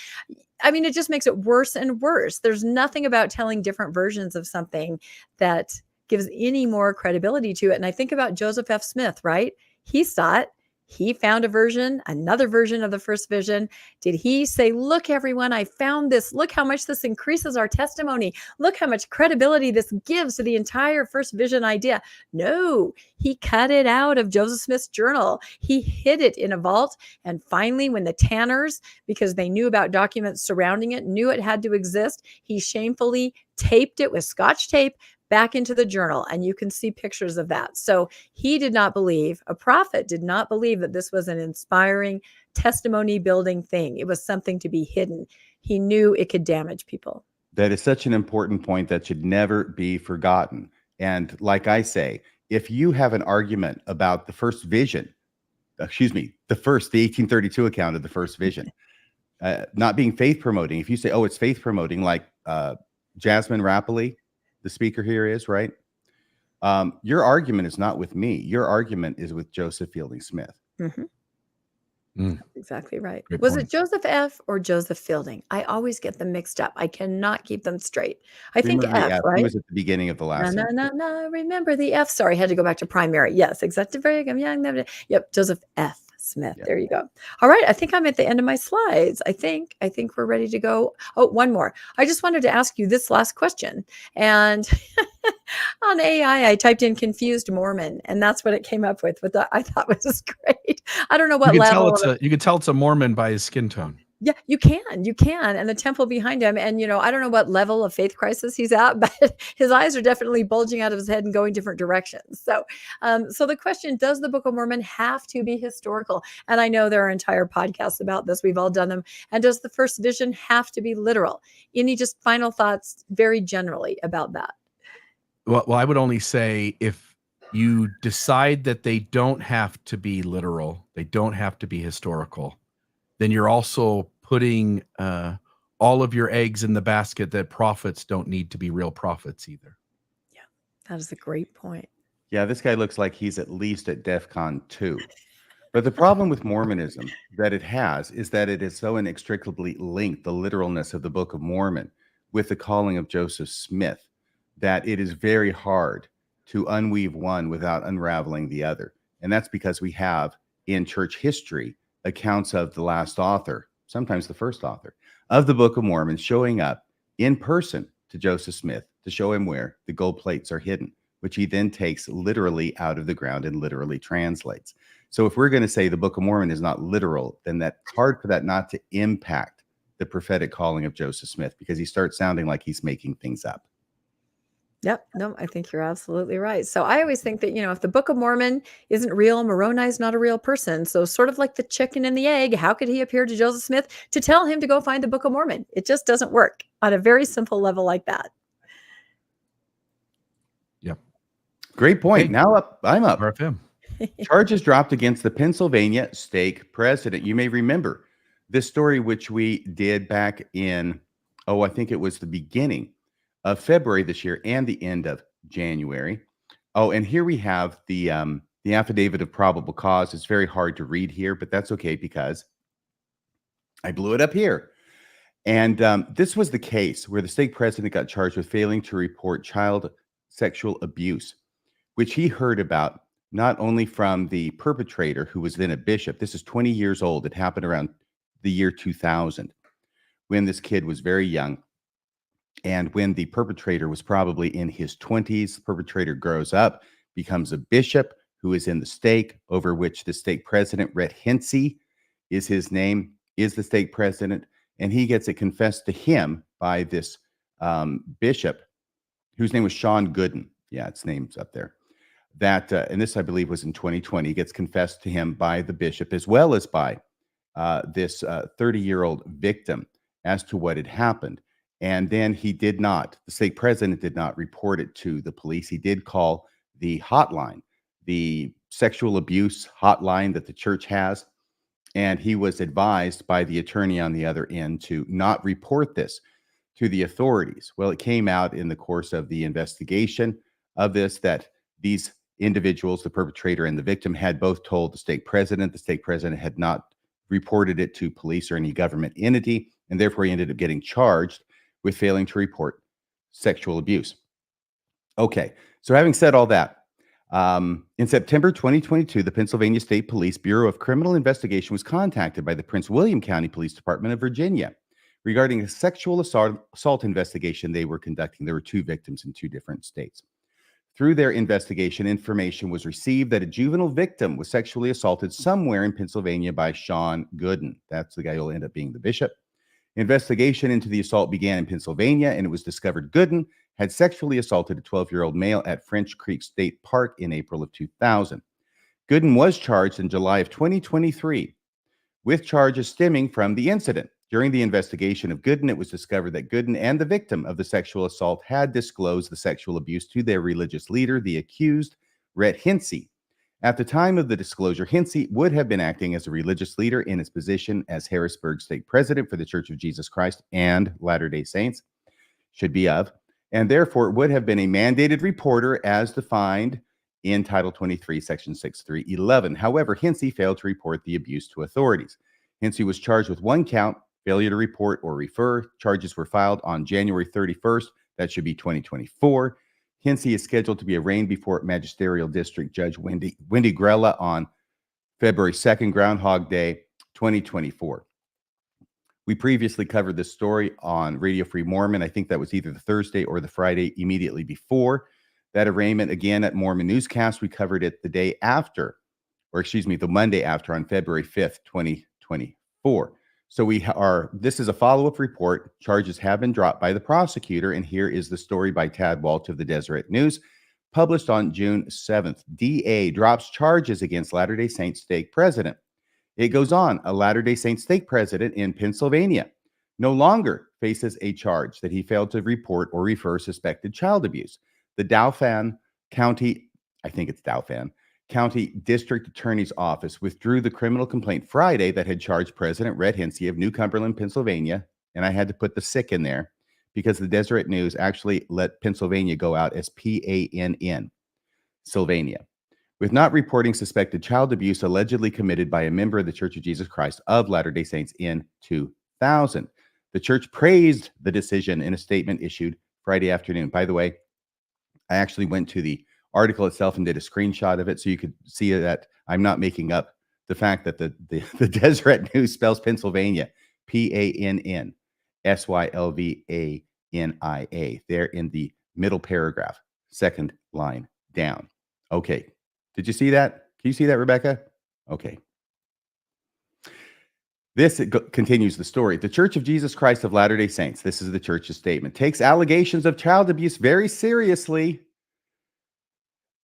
I mean, it just makes it worse and worse. There's nothing about telling different versions of something that gives any more credibility to it. And I think about Joseph F. Smith, right? He saw it. He found a version, another version of the first vision. Did he say, look, everyone, I found this. Look how much this increases our testimony. Look how much credibility this gives to the entire first vision idea. No, he cut it out of Joseph Smith's journal. He hid it in a vault. And finally, when the Tanners, because they knew about documents surrounding it, knew it had to exist, he shamefully taped it with Scotch tape back into the journal. And you can see pictures of that. So he did not believe, a prophet did not believe that this was an inspiring, testimony building thing. It was something to be hidden. He knew it could damage people. That is such an important point that should never be forgotten. And like I say, if you have an argument about the first vision, the 1832 account of the first vision, not being faith promoting, if you say, oh, it's faith promoting, like Jasmine Rapoli, the speaker here is, right? Your argument is not with me. Your argument is with Joseph Fielding Smith. Mm-hmm. Mm. That's exactly right. Good Was point. it Joseph F. or Joseph Fielding? I always get them mixed up. I cannot keep them straight. I think Remember the F, F. right? He was at the beginning of the last. No. Remember the F. Sorry, had to go back to primary. Yes, exactly. Very young. Yep, Joseph F. Smith. Yep. There you go. All right. I think I'm at the end of my slides. I think we're ready to go. Oh, one more. I just wanted to ask you this last question. And on AI, I typed in confused Mormon, and that's what it came up with. But I thought was great. I don't know what level. You can tell it's a Mormon by his skin tone. Yeah, you can. And the temple behind him. And, I don't know what level of faith crisis he's at, but his eyes are definitely bulging out of his head and going different directions. So the question, does the Book of Mormon have to be historical? And I know there are entire podcasts about this. We've all done them. And does the first vision have to be literal? Any just final thoughts very generally about that? Well, I would only say if you decide that they don't have to be literal, they don't have to be historical, then you're also putting all of your eggs in the basket that prophets don't need to be real prophets either. Yeah, that is a great point. Yeah, this guy looks like he's at least at DEFCON 2. But the problem with Mormonism that it has is that it is so inextricably linked, the literalness of the Book of Mormon, with the calling of Joseph Smith, that it is very hard to unweave one without unraveling the other. And that's because we have in church history accounts of the last author, sometimes the first author, of the Book of Mormon showing up in person to Joseph Smith to show him where the gold plates are hidden, which he then takes literally out of the ground and literally translates. So if we're going to say the Book of Mormon is not literal, then that's hard for that not to impact the prophetic calling of Joseph Smith, because he starts sounding like he's making things up. Yep. No, I think you're absolutely right. So I always think that, if the Book of Mormon isn't real, Moroni's not a real person. So sort of like the chicken and the egg, how could he appear to Joseph Smith to tell him to go find the Book of Mormon? It just doesn't work on a very simple level like that. Yep. Great point. Hey, I'm up. RFM. Charges dropped against the Pennsylvania stake president. You may remember this story, which we did back in, I think it was the beginning of February this year and the end of January. Oh, and here we have the affidavit of probable cause. It's very hard to read here, but that's okay because I blew it up here. And this was the case where the stake president got charged with failing to report child sexual abuse, which he heard about not only from the perpetrator, who was then a bishop. This is 20 years old. It happened around the year 2000 when this kid was very young. And when the perpetrator was probably in his 20s, the perpetrator grows up, becomes a bishop who is in the stake, over which the stake president, Rhett Hensey is his name, is the stake president. And he gets it confessed to him by this bishop, whose name was Sean Gooden. Yeah, its name's up there. That, and this, I believe, was in 2020, gets confessed to him by the bishop, as well as by this 30-year-old victim, as to what had happened. And then the stake president did not report it to the police. He did call the hotline, the sexual abuse hotline that the church has. And he was advised by the attorney on the other end to not report this to the authorities. Well, it came out in the course of the investigation of this that these individuals, the perpetrator and the victim, had both told the stake president. The stake president had not reported it to police or any government entity, and therefore he ended up getting charged with failing to report sexual abuse. Okay, so having said all that, in September 2022, the Pennsylvania State Police Bureau of Criminal Investigation was contacted by the Prince William County Police Department of Virginia regarding a sexual assault investigation they were conducting. There were 2 victims in 2 different states. Through their investigation, information was received that a juvenile victim was sexually assaulted somewhere in Pennsylvania by Sean Gooden. That's the guy who'll end up being the bishop. Investigation into the assault began in Pennsylvania, and it was discovered Gooden had sexually assaulted a 12-year-old male at French Creek State Park in April of 2000. Gooden was charged in July of 2023 with charges stemming from the incident. During the investigation of Gooden, it was discovered that Gooden and the victim of the sexual assault had disclosed the sexual abuse to their religious leader, the accused, Rhett Hinsey. At the time of the disclosure, Hinsey would have been acting as a religious leader in his position as Harrisburg State President for the Church of Jesus Christ and Latter-day Saints, should be of, and therefore would have been a mandated reporter as defined in Title 23, Section 6311. However, Hinsey failed to report the abuse to authorities. Hinsey was charged with 1 count, failure to report or refer. Charges were filed on January 31st. That should be 2024. Hinsey is scheduled to be arraigned before Magisterial District Judge Wendy Grella on February 2nd, Groundhog Day, 2024. We previously covered this story on Radio Free Mormon. I think that was either the Thursday or the Friday immediately before that arraignment. Again, at Mormon Newscast, we covered it the day after, or excuse me, the Monday after, on February 5th, 2024. So this is a follow-up report. Charges have been dropped by the prosecutor, and here is the story by Tad Walsh of the Deseret News, published on June 7th. DA drops charges against Latter-day Saints stake president. It goes on, a Latter-day Saints stake president in Pennsylvania no longer faces a charge that he failed to report or refer suspected child abuse. The Dauphin County, I think it's Dauphin, County District Attorney's Office withdrew the criminal complaint Friday that had charged President Rhett Hinsey of New Cumberland, Pennsylvania, and I had to put the sick in there because the Deseret News actually let Pennsylvania go out as PANN, Sylvania, with not reporting suspected child abuse allegedly committed by a member of the Church of Jesus Christ of Latter-day Saints in 2000. The church praised the decision in a statement issued Friday afternoon. By the way, I actually went to the article itself and did a screenshot of it so you could see that I'm not making up the fact that the Deseret News spells Pennsylvania PANN SYLVANIA there in the middle paragraph, second line down. Okay. Did you see that? Can you see that, Rebecca? Okay. This continues the story. The Church of Jesus Christ of Latter-day Saints, this is the church's statement, takes allegations of child abuse very seriously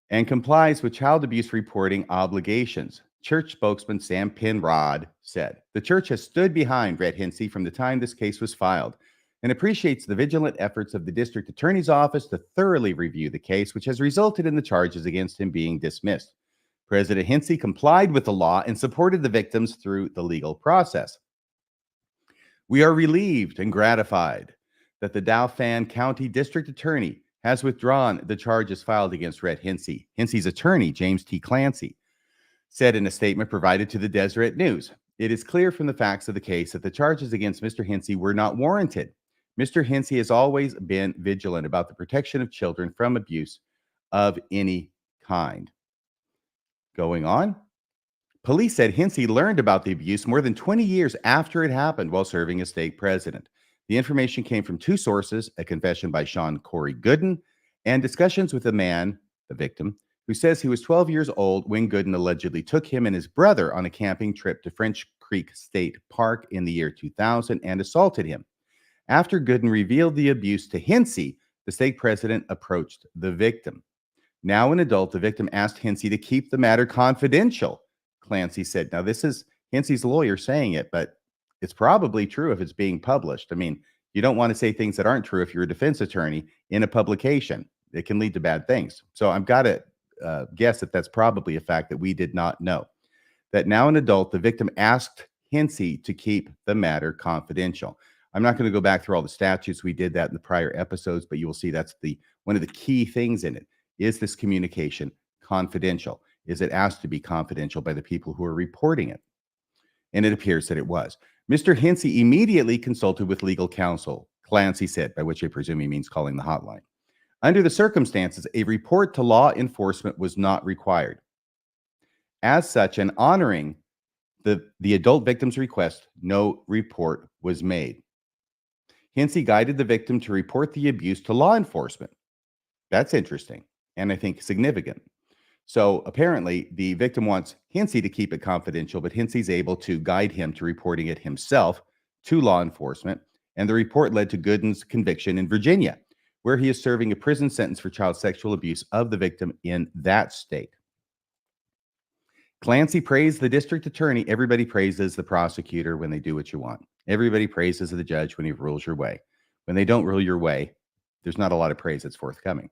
and complies with child abuse reporting obligations. Church spokesman Sam Penrod said, the church has stood behind Rhett Hinsey from the time this case was filed and appreciates the vigilant efforts of the district attorney's office to thoroughly review the case, which has resulted in the charges against him being dismissed. President Hinsey complied with the law and supported the victims through the legal process. We are relieved and gratified that the Dauphin County District Attorney has withdrawn the charges filed against Rhett Hinsey. Hinsey's attorney, James T. Clancy, said in a statement provided to the Deseret News, it is clear from the facts of the case that the charges against Mr. Hinsey were not warranted. Mr. Hinsey has always been vigilant about the protection of children from abuse of any kind. Going on, police said Hinsey learned about the abuse more than 20 years after it happened while serving as stake president. The information came from 2 sources, a confession by Sean Corey Gooden, and discussions with a man, the victim, who says he was 12 years old when Gooden allegedly took him and his brother on a camping trip to French Creek State Park in the year 2000 and assaulted him. After Gooden revealed the abuse to Hinsey, the stake president approached the victim. Now an adult, the victim asked Hinsey to keep the matter confidential, Clancy said. Now, this is Hinsey's lawyer saying it, but it's probably true if it's being published. I mean, you don't want to say things that aren't true if you're a defense attorney in a publication. It can lead to bad things. So I've got to guess that that's probably a fact that we did not know. That now an adult, the victim asked Hinsey to keep the matter confidential. I'm not going to go back through all the statutes. We did that in the prior episodes, but you will see that's one of the key things in it. Is this communication confidential? Is it asked to be confidential by the people who are reporting it? And it appears that it was. Mr. Hinsey immediately consulted with legal counsel, Clancy said, by which I presume he means calling the hotline. Under the circumstances, a report to law enforcement was not required. As such, and honoring the adult victim's request, no report was made. Hinsey guided the victim to report the abuse to law enforcement. That's interesting, and I think significant. So apparently, the victim wants Hinsey to keep it confidential, but Hinsey's able to guide him to reporting it himself to law enforcement, and the report led to Gooden's conviction in Virginia, where he is serving a prison sentence for child sexual abuse of the victim in that state. Clancy praised the district attorney. Everybody praises the prosecutor when they do what you want. Everybody praises the judge when he rules your way. When they don't rule your way, there's not a lot of praise that's forthcoming.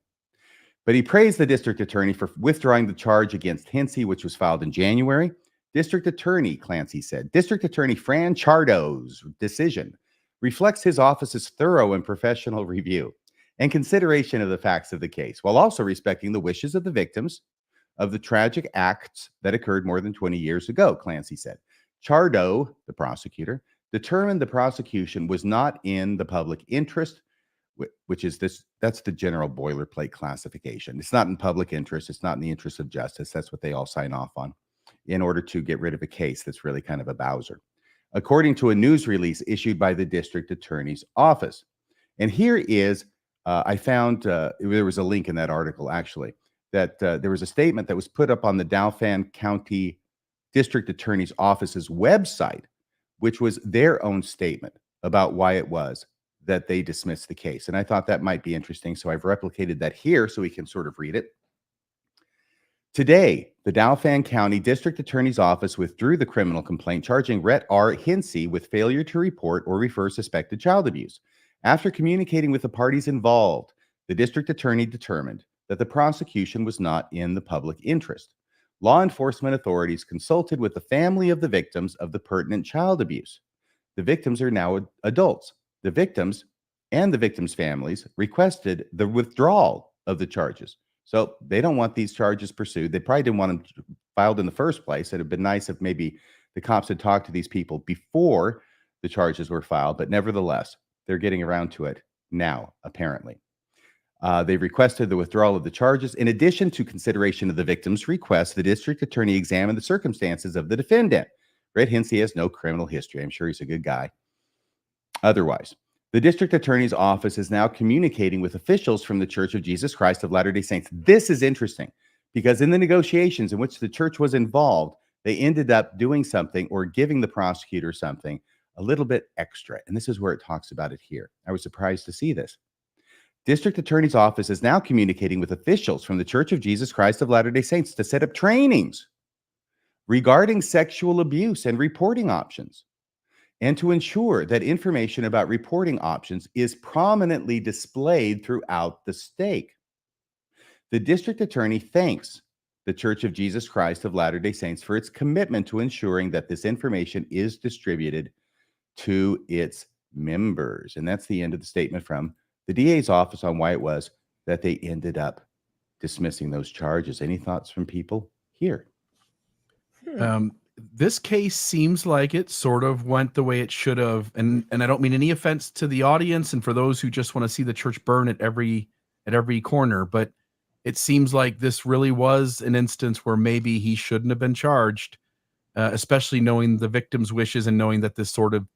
But he praised the district attorney for withdrawing the charge against Hinsey, which was filed in January. District Attorney, Clancy said, District Attorney Fran Chardo's decision reflects his office's thorough and professional review and consideration of the facts of the case, while also respecting the wishes of the victims of the tragic acts that occurred more than 20 years ago, Clancy said. Chardo, the prosecutor, determined the prosecution was not in the public interest, which is that's the general boilerplate classification. It's not in public interest. It's not in the interest of justice. That's what they all sign off on in order to get rid of a case that's really kind of a Bowser, according to a news release issued by the district attorney's office. And here is, I found, there was a link in that article, actually, that there was a statement that was put up on the Dauphin County District Attorney's Office's website, which was their own statement about why it was that they dismissed the case. And I thought that might be interesting, so I've replicated that here so we can sort of read it. Today, the Dauphin County District Attorney's Office withdrew the criminal complaint charging Rhett R. Hinsey with failure to report or refer suspected child abuse. After communicating with the parties involved, the district attorney determined that the prosecution was not in the public interest. Law enforcement authorities consulted with the family of the victims of the pertinent child abuse. The victims are now adults. The victims and the victims' families requested the withdrawal of the charges. So they don't want these charges pursued. They probably didn't want them filed in the first place. It'd have been nice if maybe the cops had talked to these people before the charges were filed, but nevertheless, they're getting around to it now, apparently. They requested the withdrawal of the charges. In addition to consideration of the victim's request, the district attorney examined the circumstances of the defendant. Rhett Hinsey has no criminal history. I'm sure he's a good guy. Otherwise, the district attorney's office is now communicating with officials from the Church of Jesus Christ of Latter-day Saints. This is interesting because in the negotiations in which the church was involved, they ended up doing something or giving the prosecutor something a little bit extra. And this is where it talks about it here. I was surprised to see this. District Attorney's Office is now communicating with officials from the Church of Jesus Christ of Latter-day Saints to set up trainings regarding sexual abuse and reporting options, and to ensure that information about reporting options is prominently displayed throughout the state. The district attorney thanks the Church of Jesus Christ of Latter-day Saints for its commitment to ensuring that this information is distributed to its members. And that's the end of the statement from the DA's office on why it was that they ended up dismissing those charges. Any thoughts from people here? This case seems like it sort of went the way it should have, and I don't mean any offense to the audience and for those who just want to see the church burn at every corner, but it seems like this really was an instance where maybe he shouldn't have been charged, especially knowing the victim's wishes and knowing that this sort of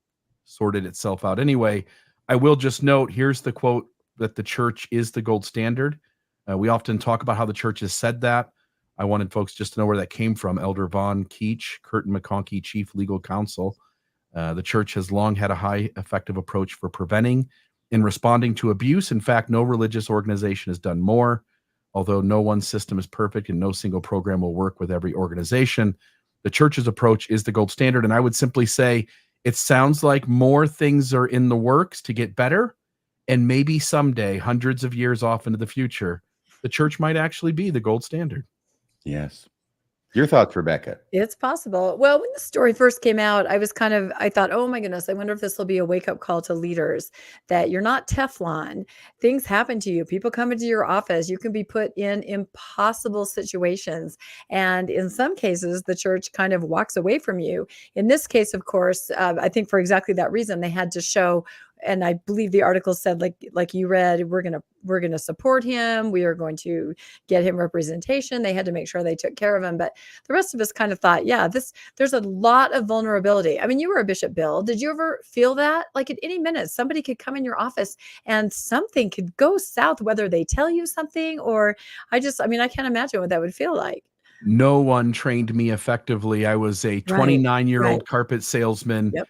sorted itself out anyway. I will just note, here's the quote, that the church is the gold standard. We often talk about how the church has said that. I wanted folks just to know where that came from. Elder Von Keach, Curtin McConkie, Chief Legal Counsel. The church has long had a high effective approach for preventing and responding to abuse. In fact, no religious organization has done more. Although no one system is perfect and no single program will work with every organization, the church's approach is the gold standard. And I would simply say it sounds like more things are in the works to get better. And maybe someday, hundreds of years off into the future, the church might actually be the gold standard. Yes. Your thoughts, Rebecca? It's possible. Well, when the story first came out, I thought, oh my goodness, I wonder if this will be a wake up call to leaders that you're not Teflon. Things happen to you. People come into your office. You can be put in impossible situations. And in some cases, the church kind of walks away from you. In this case, of course, I think for exactly that reason, they had to show. And I believe the article said, like you read, we're gonna support him. We are going to get him representation. They had to make sure they took care of him. But the rest of us kind of thought, yeah, there's a lot of vulnerability. I mean, you were a bishop, Bill. Did you ever feel that? Like at any minute, somebody could come in your office and something could go south, whether they tell you something or I can't imagine what that would feel like. No one trained me effectively. I was a 29-year-old carpet salesman, Yep.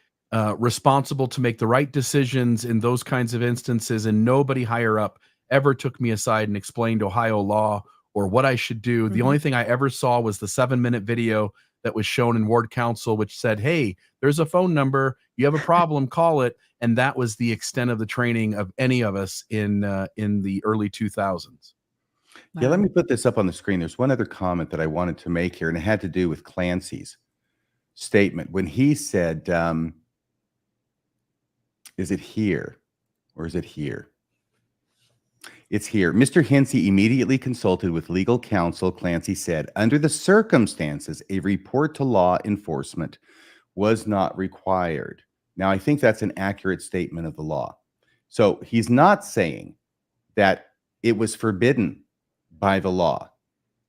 Responsible to make the right decisions in those kinds of instances, and nobody higher up ever took me aside and explained Ohio law or what I should do. The only thing I ever saw was the 7-minute video that was shown in ward council, which said, hey, there's a phone number. You have a problem, call it. And that was the extent of the training of any of us in the early 2000s. Yeah, let me put this up on the screen. There's one other comment that I wanted to make here, and it had to do with Clancy's statement when he said, is it here or is it here? It's here. Mr. Hinsey immediately consulted with legal counsel. Clancy said, under the circumstances, a report to law enforcement was not required. Now, I think that's an accurate statement of the law. So he's not saying that it was forbidden by the law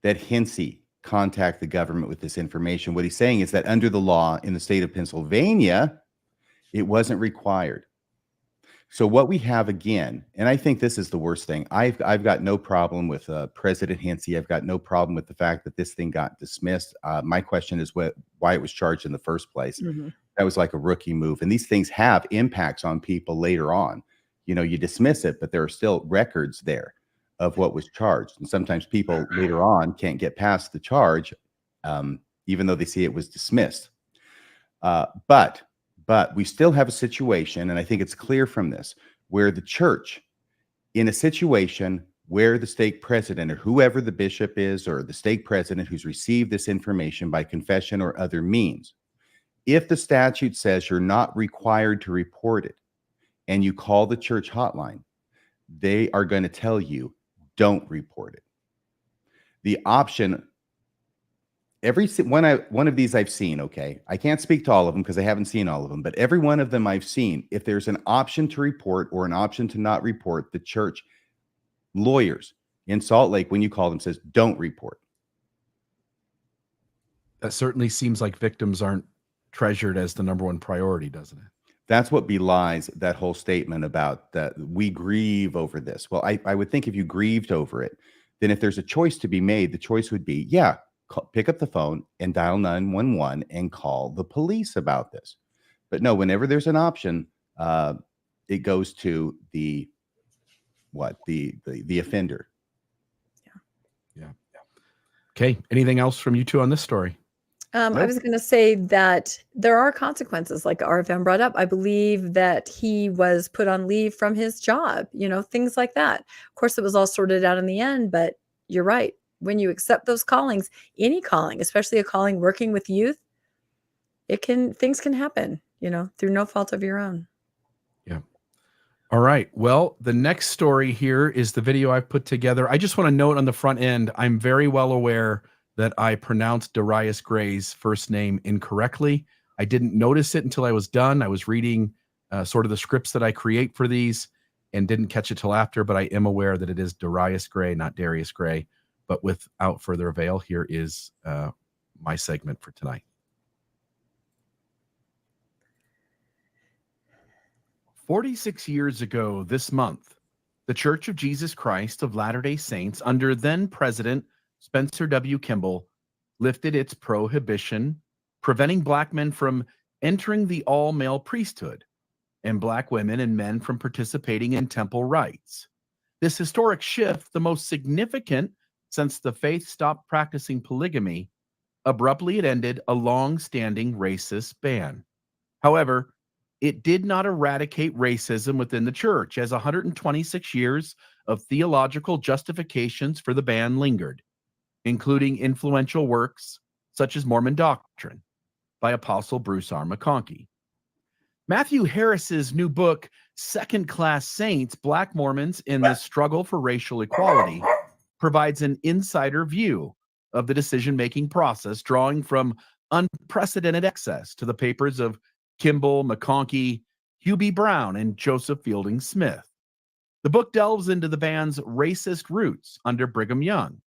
that Hinsey contact the government with this information. What he's saying is that under the law in the state of Pennsylvania, it wasn't required. So what we have again, and I think this is the worst thing. I've got no problem with President Hinsey. I've got no problem with the fact that this thing got dismissed. My question is why it was charged in the first place. That was like a rookie move. And these things have impacts on people later on. You know, you dismiss it, but there are still records there of what was charged. And sometimes people later on can't get past the charge, even though they see it was dismissed. But we still have a situation, and I think it's clear from this, where the church, in a situation where the stake president or whoever the bishop is or the stake president who's received this information by confession or other means, if the statute says you're not required to report it and you call the church hotline, they are going to tell you, don't report it. The option, every one of these I've seen, okay, I can't speak to all of them because I haven't seen all of them, but every one of them I've seen, if there's an option to report or an option to not report, the church lawyers in Salt Lake, when you call them, says, don't report. That certainly seems like victims aren't treasured as the number one priority, doesn't it? That's what belies that whole statement about that we grieve over this. Well, I would think if you grieved over it, then if there's a choice to be made, the choice would be, yeah, pick up the phone and dial 911 and call the police about this. But no, whenever there's an option, it goes to the offender. Yeah. Okay. Anything else from you two on this story? Nope. I was going to say that there are consequences, like RFM brought up. I believe that he was put on leave from his job, things like that. Of course, it was all sorted out in the end, but you're right. When you accept those callings, any calling, especially a calling working with youth, things can happen, through no fault of your own. Yeah. All right. Well, the next story here is the video I've put together. I just want to note on the front end, I'm very well aware that I pronounced Darius Gray's first name incorrectly. I didn't notice it until I was done. I was reading sort of the scripts that I create for these and didn't catch it till after, but I am aware that it is Darius Gray, not Darius Gray. But without further avail, here is my segment for tonight. "46 years ago this month, the Church of Jesus Christ of Latter-day Saints, under then President Spencer W. Kimball, lifted its prohibition preventing Black men from entering the all-male priesthood and Black women and men from participating in temple rites. This historic shift, the most significant since the faith stopped practicing polygamy, abruptly it ended a long-standing racist ban. However, it did not eradicate racism within the church, as 126 years of theological justifications for the ban lingered. including influential works such as Mormon Doctrine by Apostle Bruce R. McConkie. Matthew Harris's new book, Second Class Saints, Black Mormons in the Struggle for Racial Equality, provides an insider view of the decision-making process, drawing from unprecedented access to the papers of Kimball, McConkie, Hugh B. Brown, and Joseph Fielding Smith. The book delves into the band's racist roots under Brigham Young,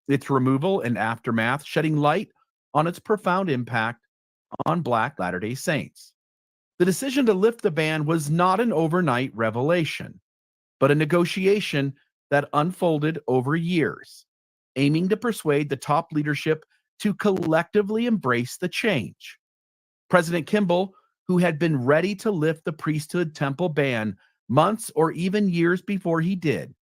its removal and aftermath, shedding light on its profound impact on Black Latter-day Saints. The decision to lift the ban was not an overnight revelation, but a negotiation that unfolded over years, aiming to persuade the top leadership to collectively embrace the change. President Kimball, who had been ready to lift the priesthood temple ban months or even years before he did,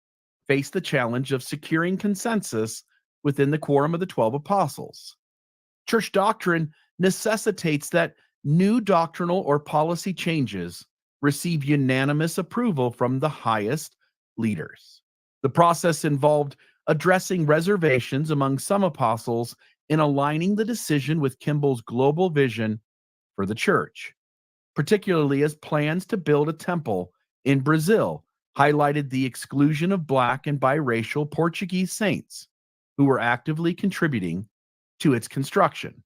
faced the challenge of securing consensus within the quorum of the 12 apostles. Church doctrine necessitates that new doctrinal or policy changes receive unanimous approval from the highest leaders. The process involved addressing reservations among some apostles and aligning the decision with Kimball's global vision for the church, particularly as plans to build a temple in Brazil highlighted the exclusion of Black and biracial Portuguese saints who were actively contributing to its construction.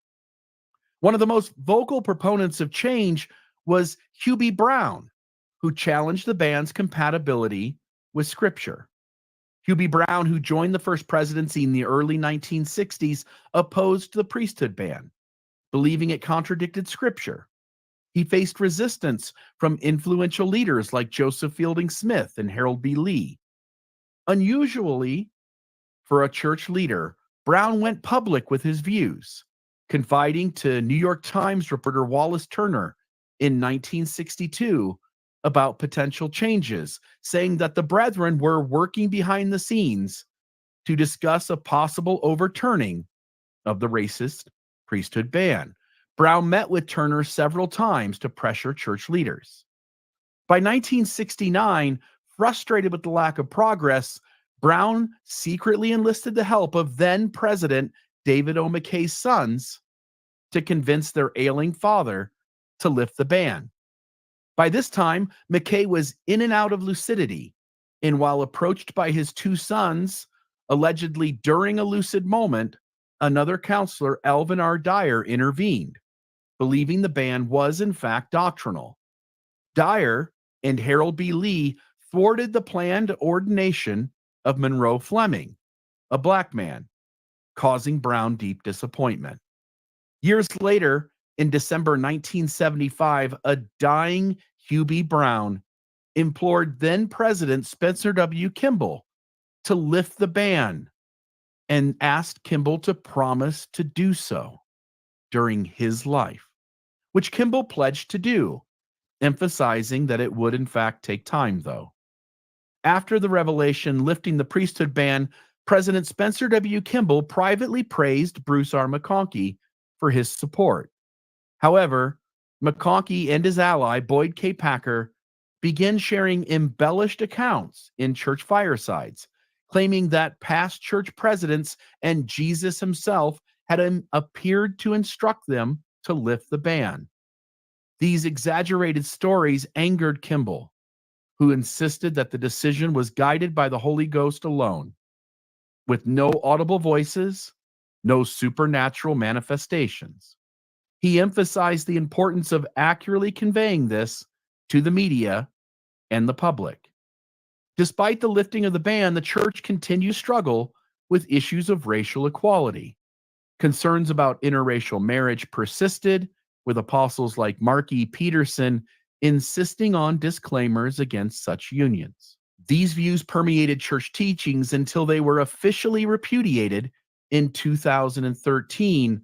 One of the most vocal proponents of change was Hugh B. Brown, who challenged the ban's compatibility with Scripture. Hugh B. Brown, who joined the first presidency in the early 1960s, opposed the priesthood ban, believing it contradicted Scripture. He faced resistance from influential leaders like Joseph Fielding Smith and Harold B. Lee. Unusually, for a church leader, Brown went public with his views, confiding to New York Times reporter Wallace Turner in 1962 about potential changes, saying that the brethren were working behind the scenes to discuss a possible overturning of the racist priesthood ban. Brown met with Turner several times to pressure church leaders. By 1969, frustrated with the lack of progress, Brown secretly enlisted the help of then-President David O. McKay's sons to convince their ailing father to lift the ban. By this time, McKay was in and out of lucidity, and while approached by his two sons, allegedly during a lucid moment, another counselor, Alvin R. Dyer, intervened, believing the ban was in fact doctrinal. Dyer and Harold B. Lee thwarted the planned ordination of Monroe Fleming, a Black man, causing Brown deep disappointment. Years later, in December 1975, a dying Hugh B. Brown implored then-President Spencer W. Kimball to lift the ban and asked Kimball to promise to do so during his life, which Kimball pledged to do, emphasizing that it would in fact take time, though. After the revelation lifting the priesthood ban, President Spencer W. Kimball privately praised Bruce R. McConkie for his support. However, McConkie and his ally, Boyd K. Packer, began sharing embellished accounts in church firesides, claiming that past church presidents and Jesus himself had appeared to instruct them to lift the ban. These exaggerated stories angered Kimball, who insisted that the decision was guided by the Holy Ghost alone, with no audible voices, no supernatural manifestations. He emphasized the importance of accurately conveying this to the media and the public. Despite the lifting of the ban, the church continued to struggle with issues of racial equality. Concerns about interracial marriage persisted, with apostles like Mark E. Peterson insisting on disclaimers against such unions. These views permeated church teachings until they were officially repudiated in 2013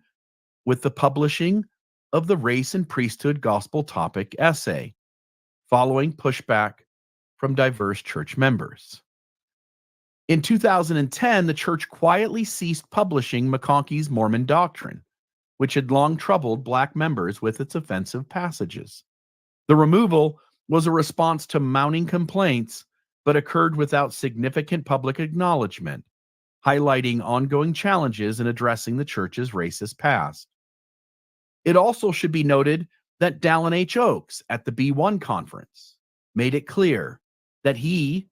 with the publishing of the Race and Priesthood Gospel Topic essay, following pushback from diverse church members. In 2010, the church quietly ceased publishing McConkie's Mormon Doctrine, which had long troubled Black members with its offensive passages. The removal was a response to mounting complaints, but occurred without significant public acknowledgement. highlighting ongoing challenges in addressing the church's racist past. It also should be noted that Dallin H. Oakes at the B1 conference made it clear that he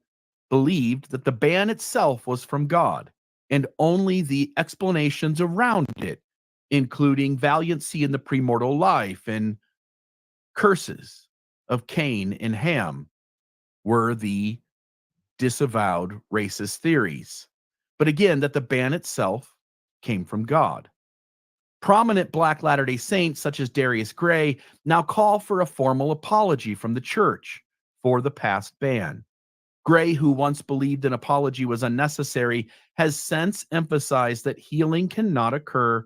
believed that the ban itself was from God, and only the explanations around it, including valiancy in the premortal life and curses of Cain and Ham, were the disavowed racist theories. But again, that the ban itself came from God. Prominent Black Latter-day Saints, such as Darius Gray, now call for a formal apology from the church for the past ban. Gray, who once believed an apology was unnecessary, has since emphasized that healing cannot occur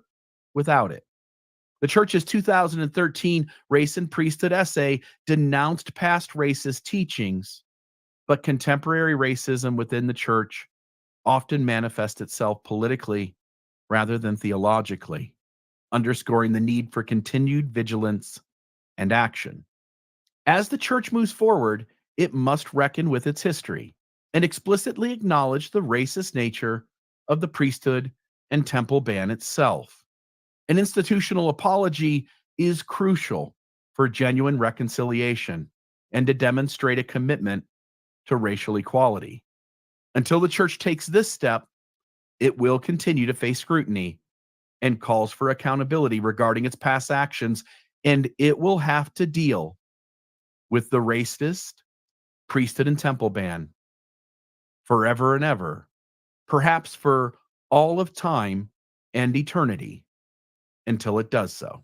without it. The church's 2013 Race and Priesthood essay denounced past racist teachings, but contemporary racism within the church often manifests itself politically rather than theologically, underscoring the need for continued vigilance and action. As the church moves forward, it must reckon with its history and explicitly acknowledge the racist nature of the priesthood and temple ban itself. An institutional apology is crucial for genuine reconciliation and to demonstrate a commitment to racial equality. Until the church takes this step, it will continue to face scrutiny and calls for accountability regarding its past actions, and it will have to deal with the racist priesthood and temple ban forever and ever, perhaps for all of time and eternity, until it does so.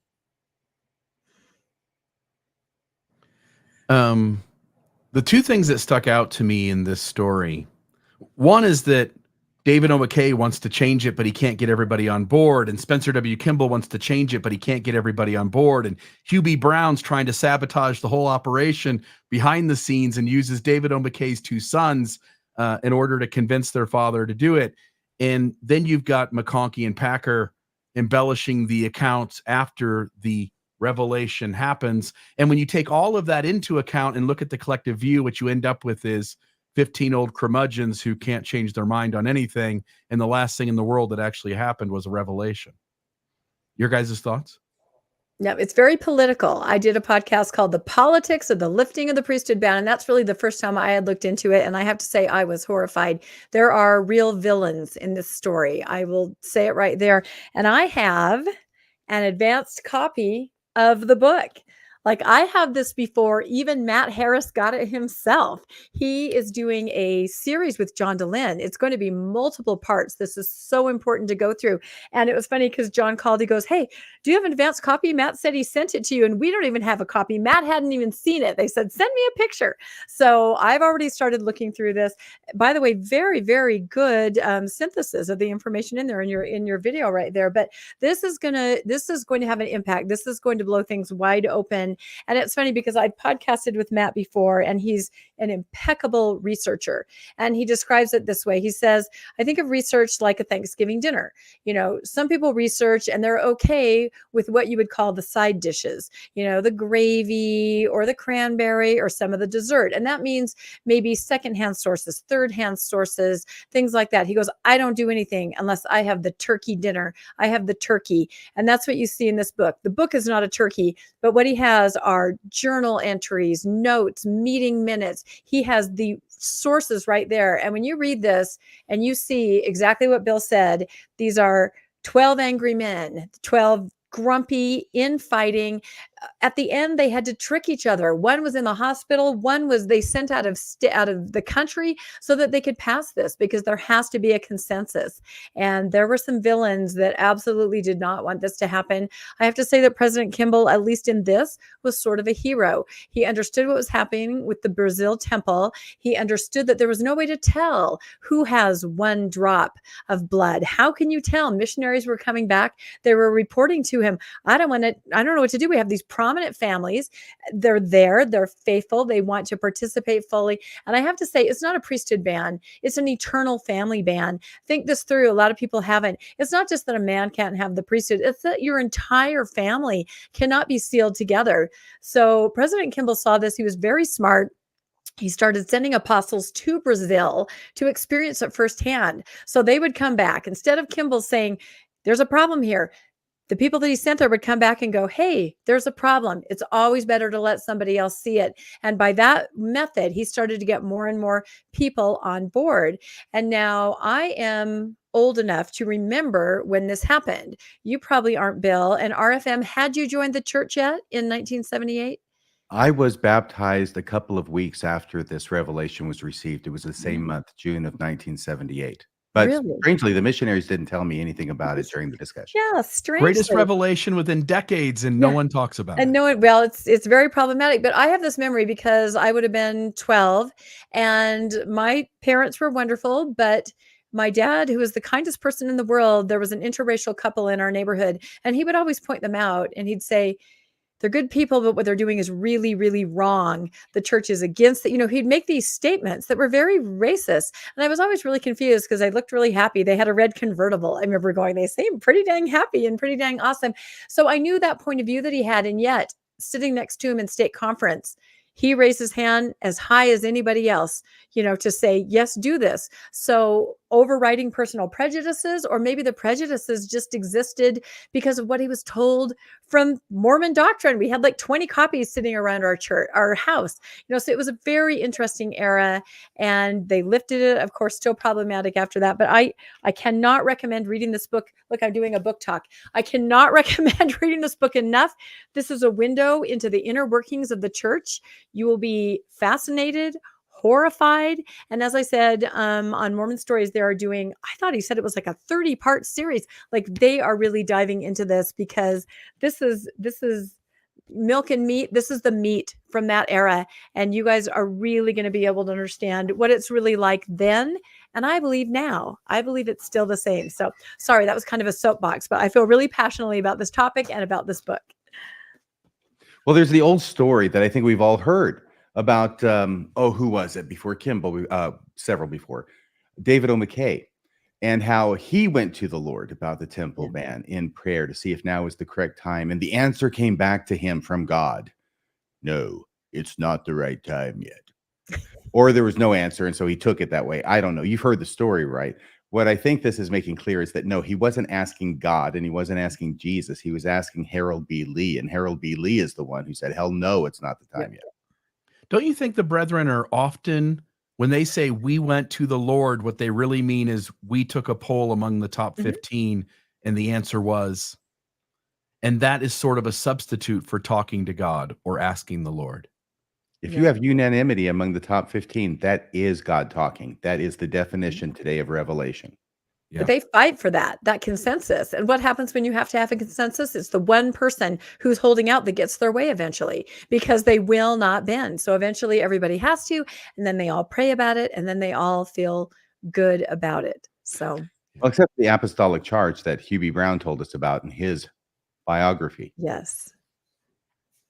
The two things that stuck out to me in this story, one is that David O. McKay wants to change it, but he can't get everybody on board. And Spencer W. Kimball wants to change it, but he can't get everybody on board. And Hugh B. Brown's trying to sabotage the whole operation behind the scenes and uses David O. McKay's two sons in order to convince their father to do it. And then you've got McConkie and Packer embellishing the accounts after the revelation happens. And when you take all of that into account and look at the collective view, what you end up with is 15 old curmudgeons who can't change their mind on anything. And the last thing in the world that actually happened was a revelation. Your guys' thoughts? Yeah, it's very political. I did a podcast called The Politics of the Lifting of the Priesthood Ban, and that's really the first time I had looked into it. And I have to say, I was horrified. There are real villains in this story. I will say it right there. And I have an advanced copy of the book. Like, I have this before even Matt Harris got it himself. He is doing a series with John DeLynn. It's going to be multiple parts. This is so important to go through. And it was funny because John called. He goes, "Hey, do you have an advanced copy?" Matt said he sent it to you, and we don't even have a copy. Matt hadn't even seen it. They said, "Send me a picture." So I've already started looking through this. By the way, very, very good synthesis of the information in there in your video right there. But this is going to have an impact. This is going to blow things wide open. And it's funny because I podcasted with Matt before, and he's an impeccable researcher. And he describes it this way. He says, "I think of research like a Thanksgiving dinner. You know, some people research and they're okay with what you would call the side dishes, you know, the gravy or the cranberry or some of the dessert. And that means maybe secondhand sources, third-hand sources, things like that." He goes, "I don't do anything unless I have the turkey dinner. I have the turkey." And that's what you see in this book. The book is not a turkey, but what he has are journal entries, notes, meeting minutes. He has the sources right there. And when you read this and you see exactly what Bill said, these are 12 angry men, 12 grumpy, infighting. At the end, they had to trick each other. One was in the hospital. One was they sent out of the country so that they could pass this, because there has to be a consensus. And there were some villains that absolutely did not want this to happen. I have to say that President Kimball, at least in this, was sort of a hero. He understood what was happening with the Brazil temple. He understood that there was no way to tell who has one drop of blood. How can you tell? Missionaries were coming back. They were reporting to him, I don't know what to do. We have these prominent families. They're there. They're faithful. They want to participate fully. And I have to say, it's not a priesthood ban. It's an eternal family ban. Think this through. A lot of people haven't. It's not just that a man can't have the priesthood. It's that your entire family cannot be sealed together. So President Kimball saw this. He was very smart. he started sending apostles to Brazil to experience it firsthand. So they would come back. Instead of Kimball saying, there's a problem here, the people that he sent there would come back and go, hey, there's a problem. It's always better to let somebody else see it. And by that method, he started to get more and more people on board. And now I am old enough to remember when this happened. You probably aren't, Bill. And RFM, had you joined the church yet in 1978? I was baptized a couple of weeks after this revelation was received. It was the same month, June of 1978. But Really? strangely, the missionaries didn't tell me anything about it during the discussion. Yeah, Greatest strangely. revelation within decades, and no Yeah. one talks about And it. no, well, it's very problematic. But I have this memory because I would have been 12, and my parents were wonderful, but my dad, who was the kindest person in the world, there was an interracial couple in our neighborhood, and he would always point them out, and he'd say, they're good people, but what they're doing is really, really wrong. The church is against it. You know, he'd make these statements that were very racist. And I was always really confused because I looked really happy. They had a red convertible. I remember going, they seem pretty dang happy and pretty dang awesome. So I knew that point of view that he had. And yet, sitting next to him in state conference, he raised his hand as high as anybody else, you know, to say, yes, do this. So overriding personal prejudices, or maybe the prejudices just existed because of what he was told from Mormon doctrine. We had like 20 copies sitting around our church, our house, you know, so it was a very interesting era, and they lifted it, of course, still problematic after that. But I cannot recommend reading this book. Look, I'm doing a book talk. I cannot recommend reading this book enough. This is a window into the inner workings of the church. You will be fascinated, horrified. And as I said, on Mormon Stories, they are doing, I thought he said it was like a 30-part series. Like, they are really diving into this because this is milk and meat. This is the meat from that era. And you guys are really going to be able to understand what it's really like then. And I believe now, I believe it's still the same. So sorry, that was kind of a soapbox, but I feel really passionately about this topic and about this book. Well, there's the old story that I think we've all heard about, who was it before Kimball? Several before. David O. McKay, and how he went to the Lord about the temple ban in prayer to see if now is the correct time. And the answer came back to him from God. No, it's not the right time yet. Or there was no answer, and so he took it that way. I don't know. You've heard the story, right? What I think this is making clear is that, no, he wasn't asking God, and he wasn't asking Jesus. He was asking Harold B. Lee, and Harold B. Lee is the one who said, hell no, it's not the time yet. Don't you think the brethren are often, when they say we went to the Lord, what they really mean is we took a poll among the top 15 and the answer was, and that is sort of a substitute for talking to God or asking the Lord. If you have unanimity among the top 15, that is God talking. That is the definition today of revelation. Yeah. But they fight for that consensus. And what happens when you have to have a consensus? It's the one person who's holding out that gets their way eventually, because they will not bend. So eventually everybody has to, and then they all pray about it, and then they all feel good about it. So, well, except the apostolic charge that Hugh B. Brown told us about in his biography. yes.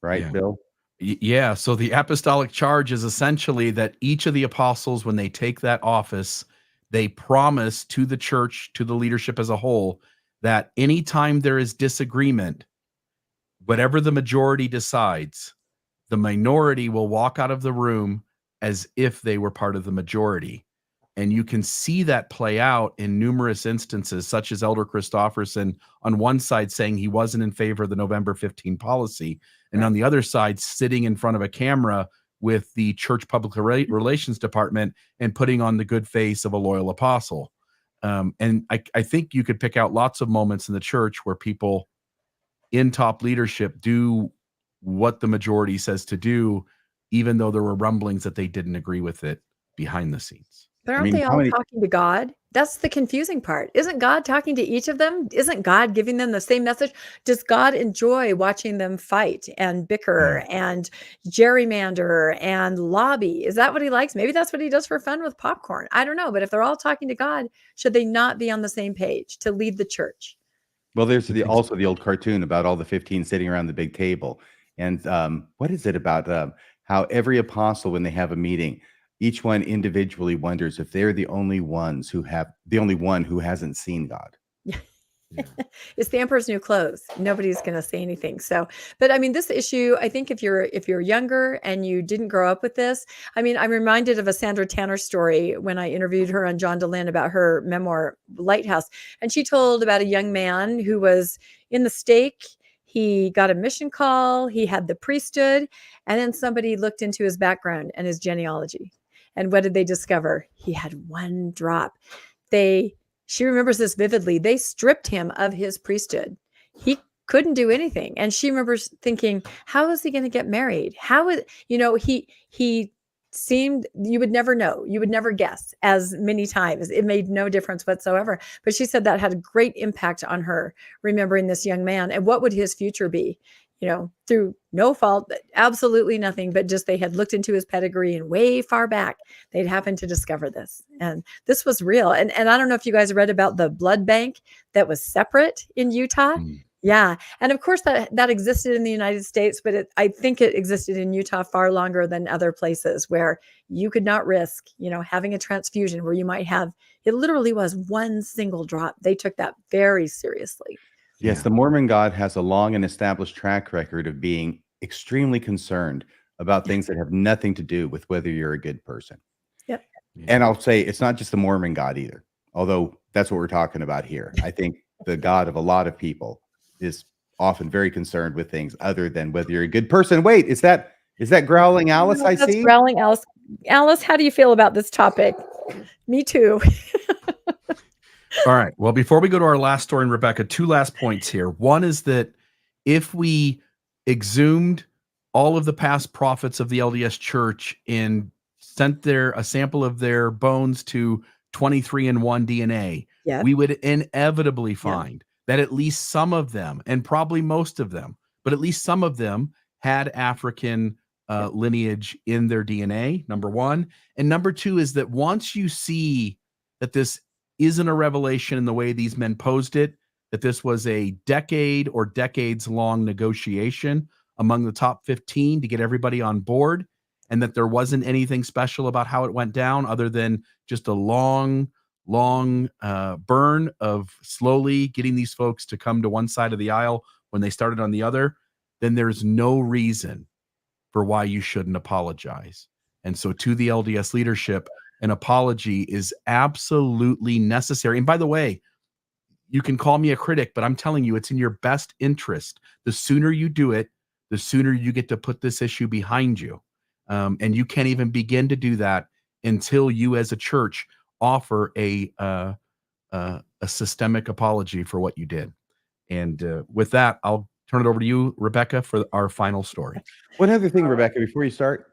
Right, Bill? Yeah. So the apostolic charge is essentially that each of the apostles, when they take that office, they promise to the church, to the leadership as a whole, that anytime there is disagreement, whatever the majority decides, the minority will walk out of the room as if they were part of the majority. And you can see that play out in numerous instances, such as Elder Christofferson on one side saying he wasn't in favor of the November 15 policy, and on the other side sitting in front of a camera with the church public relations department and putting on the good face of a loyal apostle. And I think you could pick out lots of moments in the church where people in top leadership do what the majority says to do, even though there were rumblings that they didn't agree with it behind the scenes. But aren't they all talking to God? That's the confusing part. Isn't God talking to each of them? Isn't God giving them the same message? Does God enjoy watching them fight and bicker and gerrymander and lobby? Is that what he likes? Maybe that's what he does for fun with popcorn. I don't know. But if they're all talking to God, should they not be on the same page to lead the church? Well, there's also the old cartoon about all the 15 sitting around the big table. And what is it about how every apostle, when they have a meeting, each one individually wonders if they're the only one who hasn't seen God. Yeah. It's the emperor's new clothes. Nobody's going to say anything. So, but I mean, this issue, I think if you're younger and you didn't grow up with this, I mean, I'm reminded of a Sandra Tanner story when I interviewed her on John DeLynn about her memoir, Lighthouse. And she told about a young man who was in the stake. He got a mission call. He had the priesthood. And then somebody looked into his background and his genealogy. And what did they discover? He had one drop. She remembers this vividly. They stripped him of his priesthood. He couldn't do anything. And she remembers thinking, how is he going to get married? How is, he seemed, you would never know. You would never guess as many times. It made no difference whatsoever. But she said that had a great impact on her, remembering this young man. And what would his future be? Through no fault, absolutely nothing, but just they had looked into his pedigree and way far back, they'd happened to discover this. And this was real. And I don't know if you guys read about the blood bank that was separate in Utah. Yeah. And of course that existed in the United States, but I think it existed in Utah far longer than other places where you could not risk, having a transfusion where you might have, it literally was one single drop. They took that very seriously. Yes, the Mormon God has a long and established track record of being extremely concerned about things that have nothing to do with whether you're a good person. Yep. And I'll say it's not just the Mormon God either, although that's what we're talking about here. I think the God of a lot of people is often very concerned with things other than whether you're a good person. Wait, is that growling Alice I That's see? growling Alice. Alice, how do you feel about this topic? Me too. All right. Well, before we go to our last story, and Rebecca, two last points here. One is that if we exhumed all of the past prophets of the LDS Church and sent a sample of their bones to 23andMe DNA, we would inevitably find that at least some of them, and probably most of them, but at least some of them had African lineage in their DNA, number one. And number two is that once you see that this isn't a revelation in the way these men posed it, that this was a decade or decades long negotiation among the top 15 to get everybody on board, and that there wasn't anything special about how it went down other than just a long burn of slowly getting these folks to come to one side of the aisle when they started on the other, then there's no reason for why you shouldn't apologize. And so to the LDS leadership, an apology is absolutely necessary. And by the way, you can call me a critic, but I'm telling you, it's in your best interest. The sooner you do it, the sooner you get to put this issue behind you. And you can't even begin to do that until you as a church offer a systemic apology for what you did. And with that, I'll turn it over to you, Rebecca, for our final story. One other thing, Rebecca, before you start,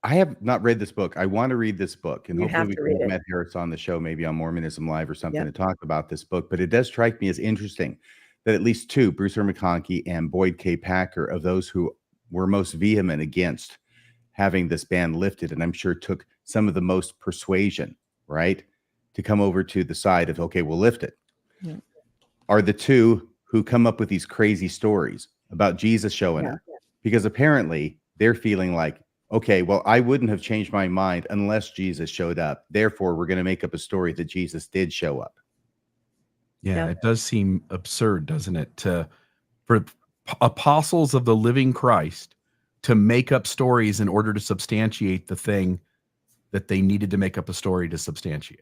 I have not read this book. I want to read this book, and hopefully we can have Matt Harris on the show, maybe on Mormonism Live or something, to talk about this book. But it does strike me as interesting that at least two, Bruce R. McConkie and Boyd K. Packer, of those who were most vehement against having this ban lifted, and I'm sure took some of the most persuasion, right, to come over to the side of, okay, we'll lift it, are the two who come up with these crazy stories about Jesus showing up. Because apparently they're feeling like, okay, well, I wouldn't have changed my mind unless Jesus showed up. Therefore, we're going to make up a story that Jesus did show up. Yeah, it does seem absurd, doesn't it, for apostles of the living Christ to make up stories in order to substantiate the thing that they needed to make up a story to substantiate.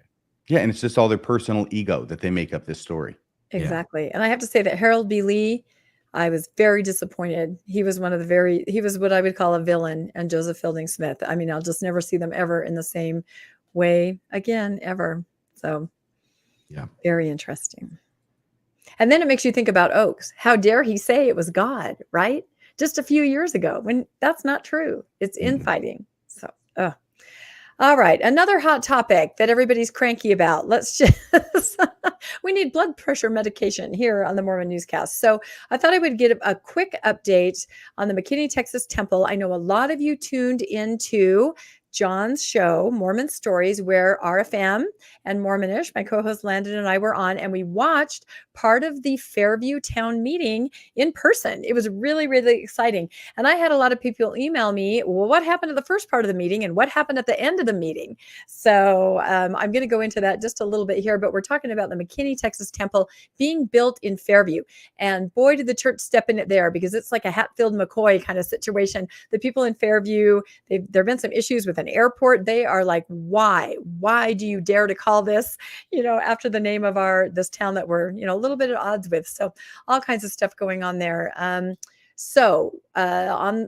Yeah, and it's just all their personal ego that they make up this story. Exactly. And I have to say that Harold B. Lee, I was very disappointed. He was he was what I would call a villain, and Joseph Fielding Smith. I mean, I'll just never see them ever in the same way again, ever. So very interesting. And then it makes you think about Oakes. How dare he say it was God, right? Just a few years ago, when that's not true. It's infighting. So, all right. Another hot topic that everybody's cranky about. Let's just, we need blood pressure medication here on the Mormon Newscast. So I thought I would get a quick update on the McKinney, Texas temple. I know a lot of you tuned into John's show, Mormon Stories, where RFM and Mormonish, my co-host Landon and I were on, and we watched part of the Fairview town meeting in person. It was really, really exciting. And I had a lot of people email me, well, what happened at the first part of the meeting and what happened at the end of the meeting? So I'm going to go into that just a little bit here, but we're talking about the McKinney, Texas temple being built in Fairview. And boy, did the church step in it there, because it's like a Hatfield McCoy kind of situation. The people in Fairview, there have been some issues with an airport. They are like, why do you dare to call this, after the name of this town that we're, a little bit at odds with. So all kinds of stuff going on there. On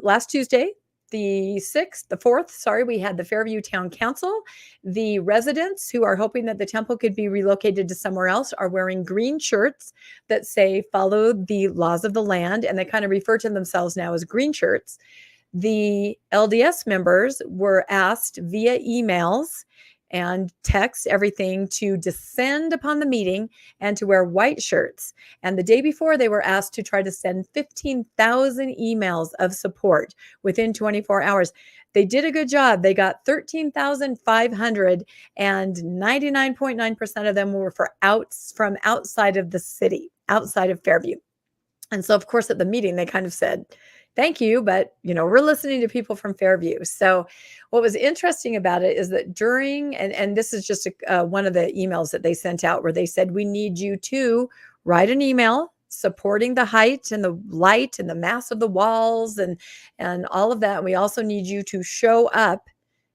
last Tuesday, the 4th, we had the Fairview Town Council. The residents who are hoping that the temple could be relocated to somewhere else are wearing green shirts that say, follow the laws of the land. And they kind of refer to themselves now as green shirts. The LDS members were asked via emails and text, everything, to descend upon the meeting and to wear white shirts. And the day before, they were asked to try to send 15,000 emails of support within 24 hours. They did a good job. They got 13,500, and 99.9% of them were from outside of the city, outside of Fairview. And so, of course, at the meeting, they kind of said, thank you, but we're listening to people from Fairview. So what was interesting about it is that and this is just one of the emails that they sent out, where they said, we need you to write an email supporting the height and the light and the mass of the walls and all of that. And we also need you to show up,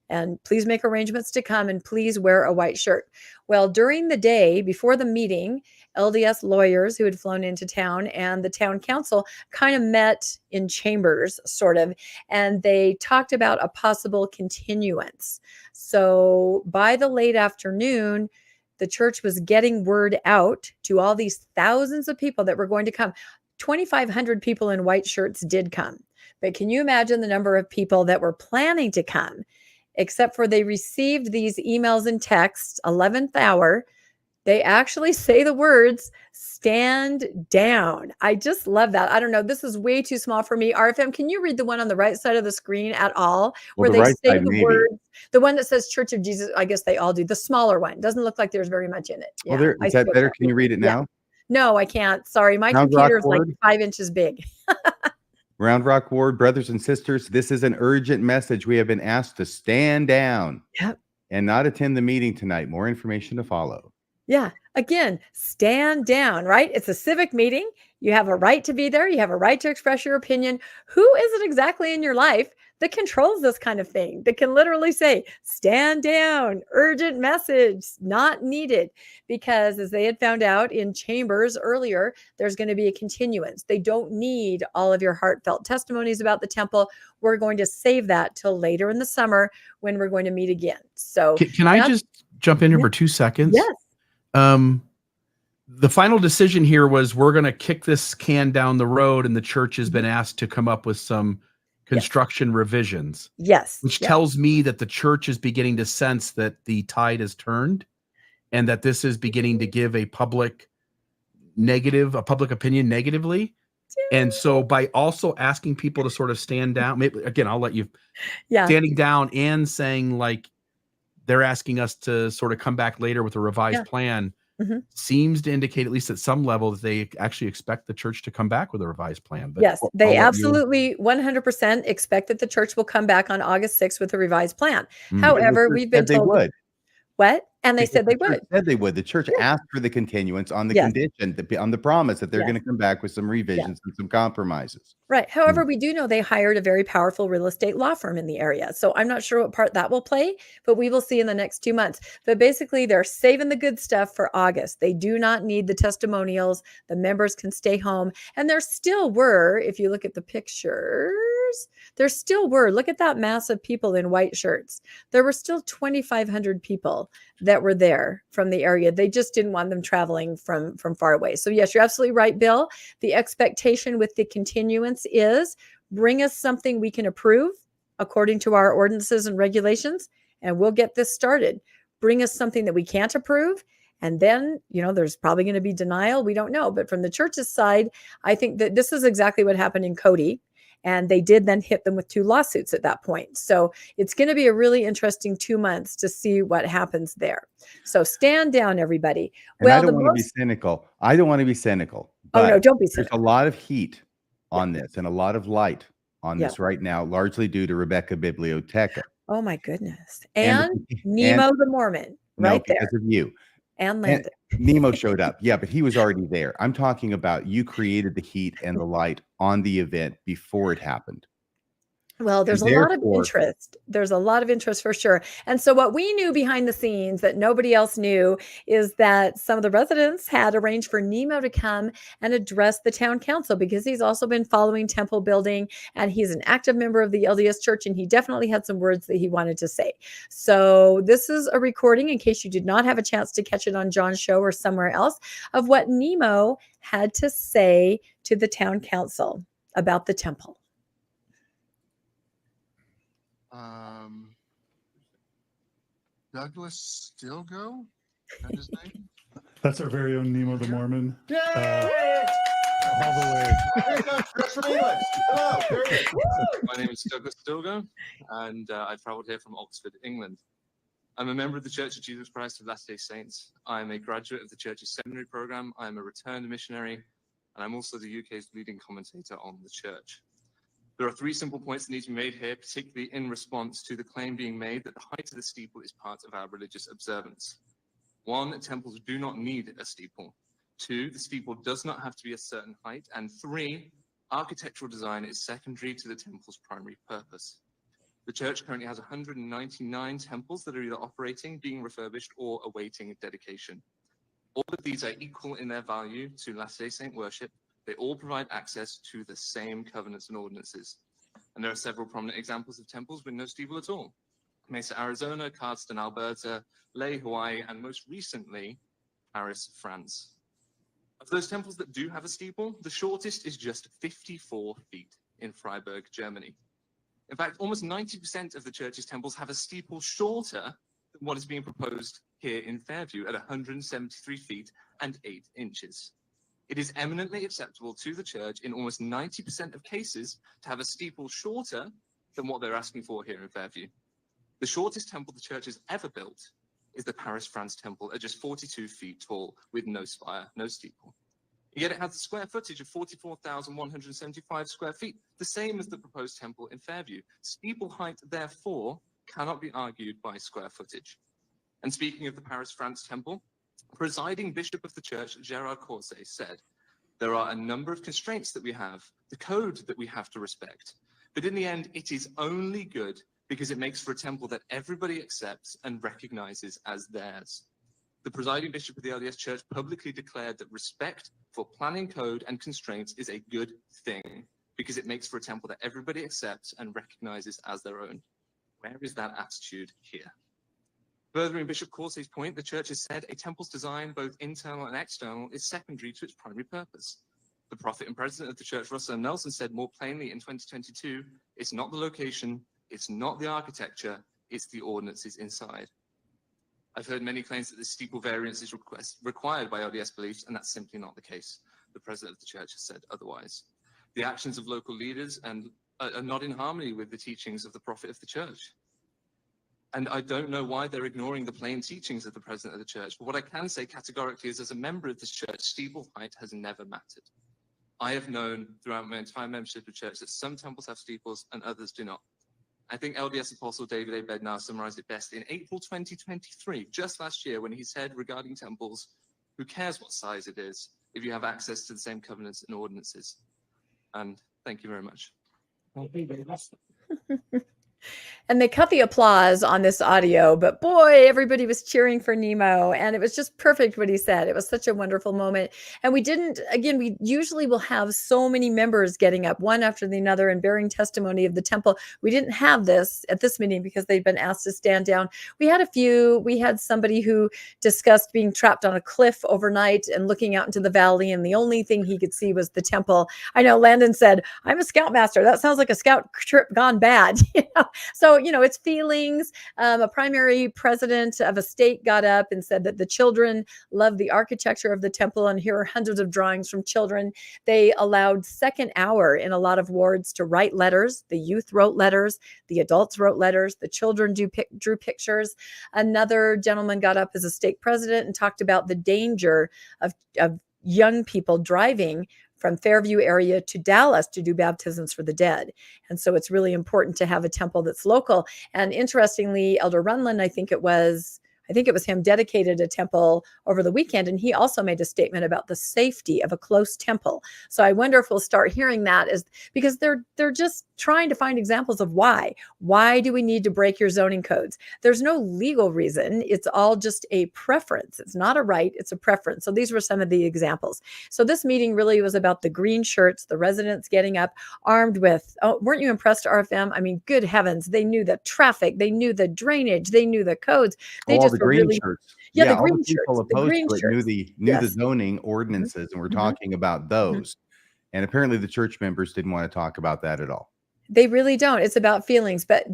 and please make arrangements to come, and please wear a white shirt. Well, during the day before the meeting, LDS lawyers who had flown into town and the town council kind of met in chambers, sort of, and they talked about a possible continuance. So by the late afternoon, the church was getting word out to all these thousands of people that were going to come. 2,500 people in white shirts did come. But can you imagine the number of people that were planning to come? Except for they received these emails and texts, 11th hour. They actually say the words, stand down. I just love that. I don't know. This is way too small for me. RFM, can you read the one on the right side of the screen at all? Where they say the words, the one that says Church of Jesus. I guess they all do. The smaller one. Doesn't look like there's very much in it. Yeah. Well, is that better? Can you read it now? No, I can't. Sorry. My computer is like 5 inches big. Round Rock Ward, brothers and sisters, this is an urgent message. We have been asked to stand down and not attend the meeting tonight. More information to follow. Yeah. Again, stand down, right? It's a civic meeting. You have a right to be there. You have a right to express your opinion. Who is it exactly in your life that controls this kind of thing, that can literally say, stand down, urgent message, not needed? Because as they had found out in chambers earlier, there's going to be a continuance. They don't need all of your heartfelt testimonies about the temple. We're going to save that till later in the summer when we're going to meet again. So can I just jump in here for 2 seconds? Yes. The final decision here was, we're going to kick this can down the road, and the church has been asked to come up with some construction revisions. Yes. Which tells me that the church is beginning to sense that the tide has turned, and that this is beginning to give a public opinion negatively. And so by also asking people to sort of stand down, maybe, again, I'll let you, standing down and saying, like, they're asking us to sort of come back later with a revised plan, seems to indicate, at least at some level, that they actually expect the church to come back with a revised plan. But yes, they absolutely 100% expect that the church will come back on August 6th with a revised plan. However, we've been told they would. What? And they said they would. Said they would. The church asked for the continuance on the condition, on the promise that they're going to come back with some revisions and some compromises. Right. However, we do know they hired a very powerful real estate law firm in the area. So I'm not sure what part that will play, but we will see in the next 2 months. But basically, they're saving the good stuff for August. They do not need the testimonials. The members can stay home. And there still were, if you look at the pictures, there still were, look at that mass of people in white shirts. There were still 2,500 people that were there from the area. They just didn't want them traveling from far away. So yes, you're absolutely right, Bill. The expectation with the continuance is, bring us something we can approve according to our ordinances and regulations, and we'll get this started. Bring us something that we can't approve, and then, there's probably going to be denial. We don't know. But from the church's side, I think that this is exactly what happened in Cody. And they did then hit them with 2 lawsuits at that point. So it's going to be a really interesting 2 months to see what happens there. So stand down, everybody. And I Well, don't the want to be most, cynical. I don't want to be cynical, oh no, but don't be there's a cynical. lot of heat on this and a lot of light on Yeah. this right now, largely due to Rebecca Biblioteca. Oh my goodness. And And Nemo the Mormon, no, right there. because of you. And And Landon. Nemo showed up. Yeah, but he was already there. I'm talking about you created the heat and the light on the event before it happened. Well, there's a And lot of therefore, interest. There's a lot of interest for sure. And so what we knew behind the scenes that nobody else knew is that some of the residents had arranged for Nemo to come and address the town council, because he's also been following temple building and he's an active member of the LDS Church, and he definitely had some words that he wanted to say. So this is a recording, in case you did not have a chance to catch it on John's show or somewhere else, of what Nemo had to say to the town council about the temple. Douglas Stilgo? Is that his name? That's our very own Nemo the Mormon. All the My name is Douglas Stilgo, and I traveled here from Oxford, England. I'm a member of the Church of Jesus Christ of Latter-day Saints. I'm a graduate of the Church's seminary program. I'm a returned missionary, and I'm also the UK's leading commentator on the Church. There are 3 simple points that need to be made here, particularly in response to the claim being made that the height of the steeple is part of our religious observance. 1, temples do not need a steeple. 2, the steeple does not have to be a certain height. And 3, architectural design is secondary to the temple's primary purpose. The Church currently has 199 temples that are either operating, being refurbished, or awaiting dedication. All of these are equal in their value to Latter-day Saint worship. They all provide access to the same covenants and ordinances. And there are several prominent examples of temples with no steeple at all. Mesa, Arizona, Cardston, Alberta, Leh, Hawaii, and most recently, Paris, France. Of those temples that do have a steeple, the shortest is just 54 feet in Freiburg, Germany. In fact, almost 90% of the Church's temples have a steeple shorter than what is being proposed here in Fairview at 173 feet and 8 inches. It is eminently acceptable to the Church in almost 90% of cases to have a steeple shorter than what they're asking for here in Fairview. The shortest temple the Church has ever built is the Paris, France temple at just 42 feet tall with no spire, no steeple. Yet it has a square footage of 44,175 square feet, the same as the proposed temple in Fairview. Steeple height, therefore, cannot be argued by square footage. And speaking of the Paris, France temple, presiding bishop of the Church, Gérard Corset, said, "There are a number of constraints that we have, the code that we have to respect. But in the end, it is only good because it makes for a temple that everybody accepts and recognizes as theirs." The presiding bishop of the LDS Church publicly declared that respect for planning code and constraints is a good thing because it makes for a temple that everybody accepts and recognizes as their own. Where is that attitude here? Furthering Bishop Corset's point, the Church has said a temple's design, both internal and external, is secondary to its primary purpose. The prophet and president of the Church, Russell M. Nelson, said more plainly in 2022, it's not the location, it's not the architecture, it's the ordinances inside. I've heard many claims that this steeple variance is required by LDS beliefs, and that's simply not the case. The president of the Church has said otherwise. The actions of local leaders are not in harmony with the teachings of the prophet of the Church. And I don't know why they're ignoring the plain teachings of the president of the Church. But what I can say categorically is, as a member of this Church, steeple height has never mattered. I have known throughout my entire membership of the Church that some temples have steeples and others do not. I think LDS Apostle David A. Bednar summarized it best in April 2023, just last year, when he said regarding temples, who cares what size it is if you have access to the same covenants and ordinances? And thank you very much. And they cut the applause on this audio, but boy, everybody was cheering for Nemo, and it was just perfect what he said. It was such a wonderful moment. And we usually will have so many members getting up one after the other and bearing testimony of the temple. We didn't have this at this meeting because they'd been asked to stand down. We had somebody who discussed being trapped on a cliff overnight and looking out into the valley, and the only thing he could see was the temple. I know Landon said, "I'm a scoutmaster. That sounds like a scout trip gone bad." So, it's feelings. A primary president of a state got up and said that the children love the architecture of the temple, and here are hundreds of drawings from children. They allowed second hour in a lot of wards to write letters. The youth wrote letters, the adults wrote letters, the children drew pictures. Another gentleman got up as a state president and talked about the danger of young people driving from Fairview area to Dallas to do baptisms for the dead. And so it's really important to have a temple that's local. And interestingly, Elder Runland, I think it was him, dedicated a temple over the weekend, and he also made a statement about the safety of a close temple. So I wonder if we'll start hearing that, because they're just trying to find examples of why do we need to break your zoning codes? There's no legal reason. It's all just a preference. It's not a right, it's a preference. So these were some of the examples. So this meeting really was about the green shirts, the residents getting up armed with, weren't you impressed, RFM? I mean, good heavens, they knew the traffic, they knew the drainage, they knew the codes. They All just the were green really, shirts. yeah, the all green the people shirts, the opposed green to it knew shirts. the Yes. zoning ordinances, and we're Mhm. talking about those. And apparently the church members didn't want to talk about that at all. They really don't. It's about feelings. But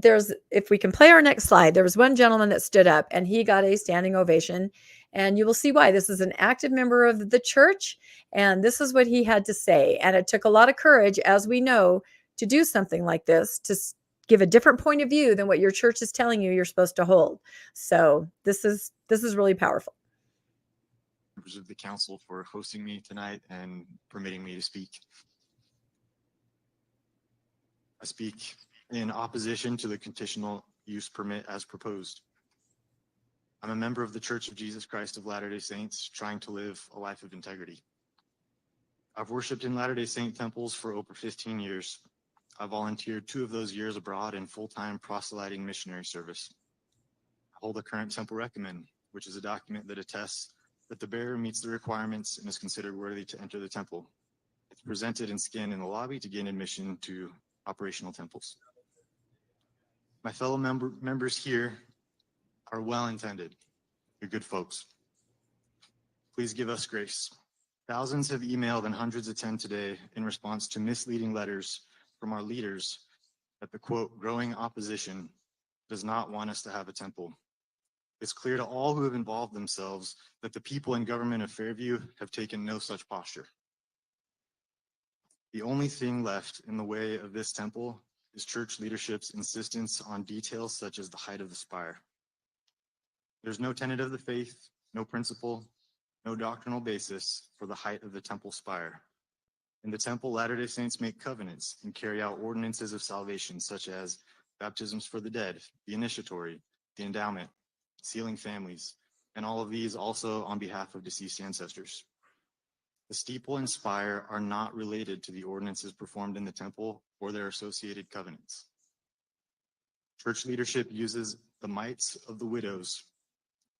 if we can play our next slide, there was one gentleman that stood up and he got a standing ovation. And you will see why. This is an active member of the church. And this is what he had to say. And it took a lot of courage, as we know, to do something like this, to give a different point of view than what your church is telling you you're supposed to hold. So this is really powerful. Members of the council for hosting me tonight and permitting me to speak. I speak in opposition to the conditional use permit as proposed. I'm a member of the Church of Jesus Christ of Latter-day Saints trying to live a life of integrity. I've worshiped in Latter-day Saint temples for over 15 years. I volunteered 2 of those years abroad in full-time proselyting missionary service. I hold a current temple recommend, which is a document that attests that the bearer meets the requirements and is considered worthy to enter the temple. It's presented and scanned in the lobby to gain admission to operational temples. My fellow members here are well-intended. You're good folks. Please give us grace. Thousands have emailed and hundreds attend today in response to misleading letters from our leaders that the quote, growing opposition does not want us to have a temple. It's clear to all who have involved themselves that the people in government of Fairview have taken no such posture. The only thing left in the way of this temple is church leadership's insistence on details such as the height of the spire. There's no tenet of the faith, no principle, no doctrinal basis for the height of the temple spire. In the temple, Latter-day Saints make covenants and carry out ordinances of salvation such as baptisms for the dead, the initiatory, the endowment, sealing families, and all of these also on behalf of deceased ancestors. The steeple and spire are not related to the ordinances performed in the temple or their associated covenants. Church leadership uses the mites of the widows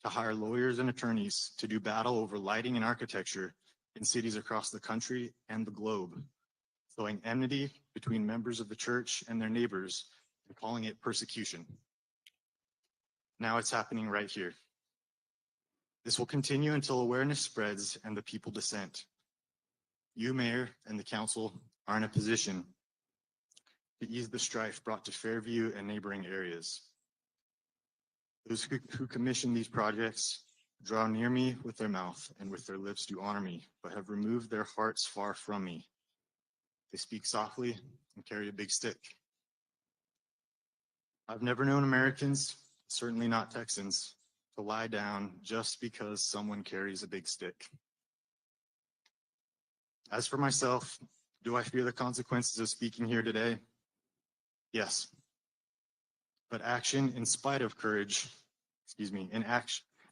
to hire lawyers and attorneys to do battle over lighting and architecture in cities across the country and the globe, sowing enmity between members of the church and their neighbors and calling it persecution. Now it's happening right here. This will continue until awareness spreads and the people dissent. You, Mayor, and the council are in a position to ease the strife brought to Fairview and neighboring areas. Those who commission these projects draw near me with their mouth and with their lips do honor me, but have removed their hearts far from me. They speak softly and carry a big stick. I've never known Americans, certainly not Texans, to lie down just because someone carries a big stick. As for myself, do I fear the consequences of speaking here today? Yes. But action in spite of courage,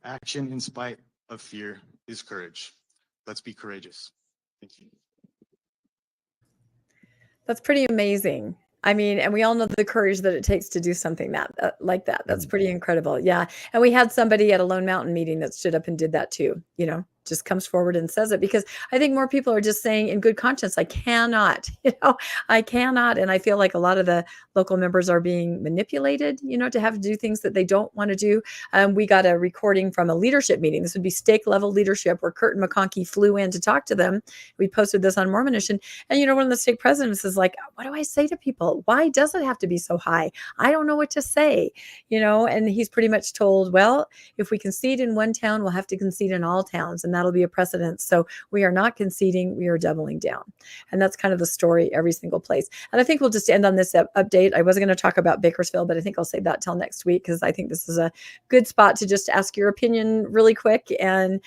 action in spite of fear is courage. Let's be courageous. Thank you. That's pretty amazing. I mean, and we all know the courage that it takes to do something like that. That's pretty incredible. Yeah. And we had somebody at a Lone Mountain meeting that stood up and did that too, just comes forward and says it, because I think more people are just saying in good conscience, I cannot, I cannot. And I feel like a lot of the local members are being manipulated, to have to do things that they don't want to do. We got a recording from a leadership meeting. This would be stake level leadership, where Curtin McConkie flew in to talk to them. We posted this on Mormonish, and one of the stake presidents is like, what do I say to people? Why does it have to be so high? I don't know what to say, and he's pretty much told, well, if we concede in one town, we'll have to concede in all towns, and that'll be a precedent. So we are not conceding, we are doubling down. And that's kind of the story every single place. And I think we'll just end on this update. I wasn't going to talk about Bakersfield, but I think I'll save that till next week, because I think this is a good spot to just ask your opinion really quick. And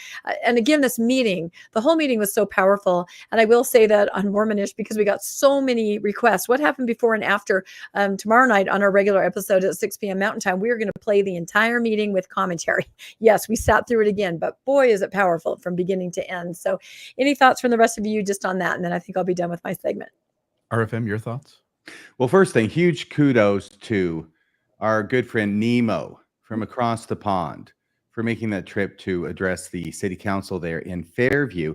again, this meeting, the whole meeting was so powerful. And I will say that on Mormonish, because we got so many requests, what happened before and after, tomorrow night on our regular episode at 6 p.m. Mountain Time, we are going to play the entire meeting with commentary. Yes, we sat through it again, but boy, is it powerful from beginning to end. So any thoughts from the rest of you just on that? And then I think I'll be done with my segment. RFM, your thoughts? Well, first thing, huge kudos to our good friend Nemo from across the pond for making that trip to address the city council there in Fairview.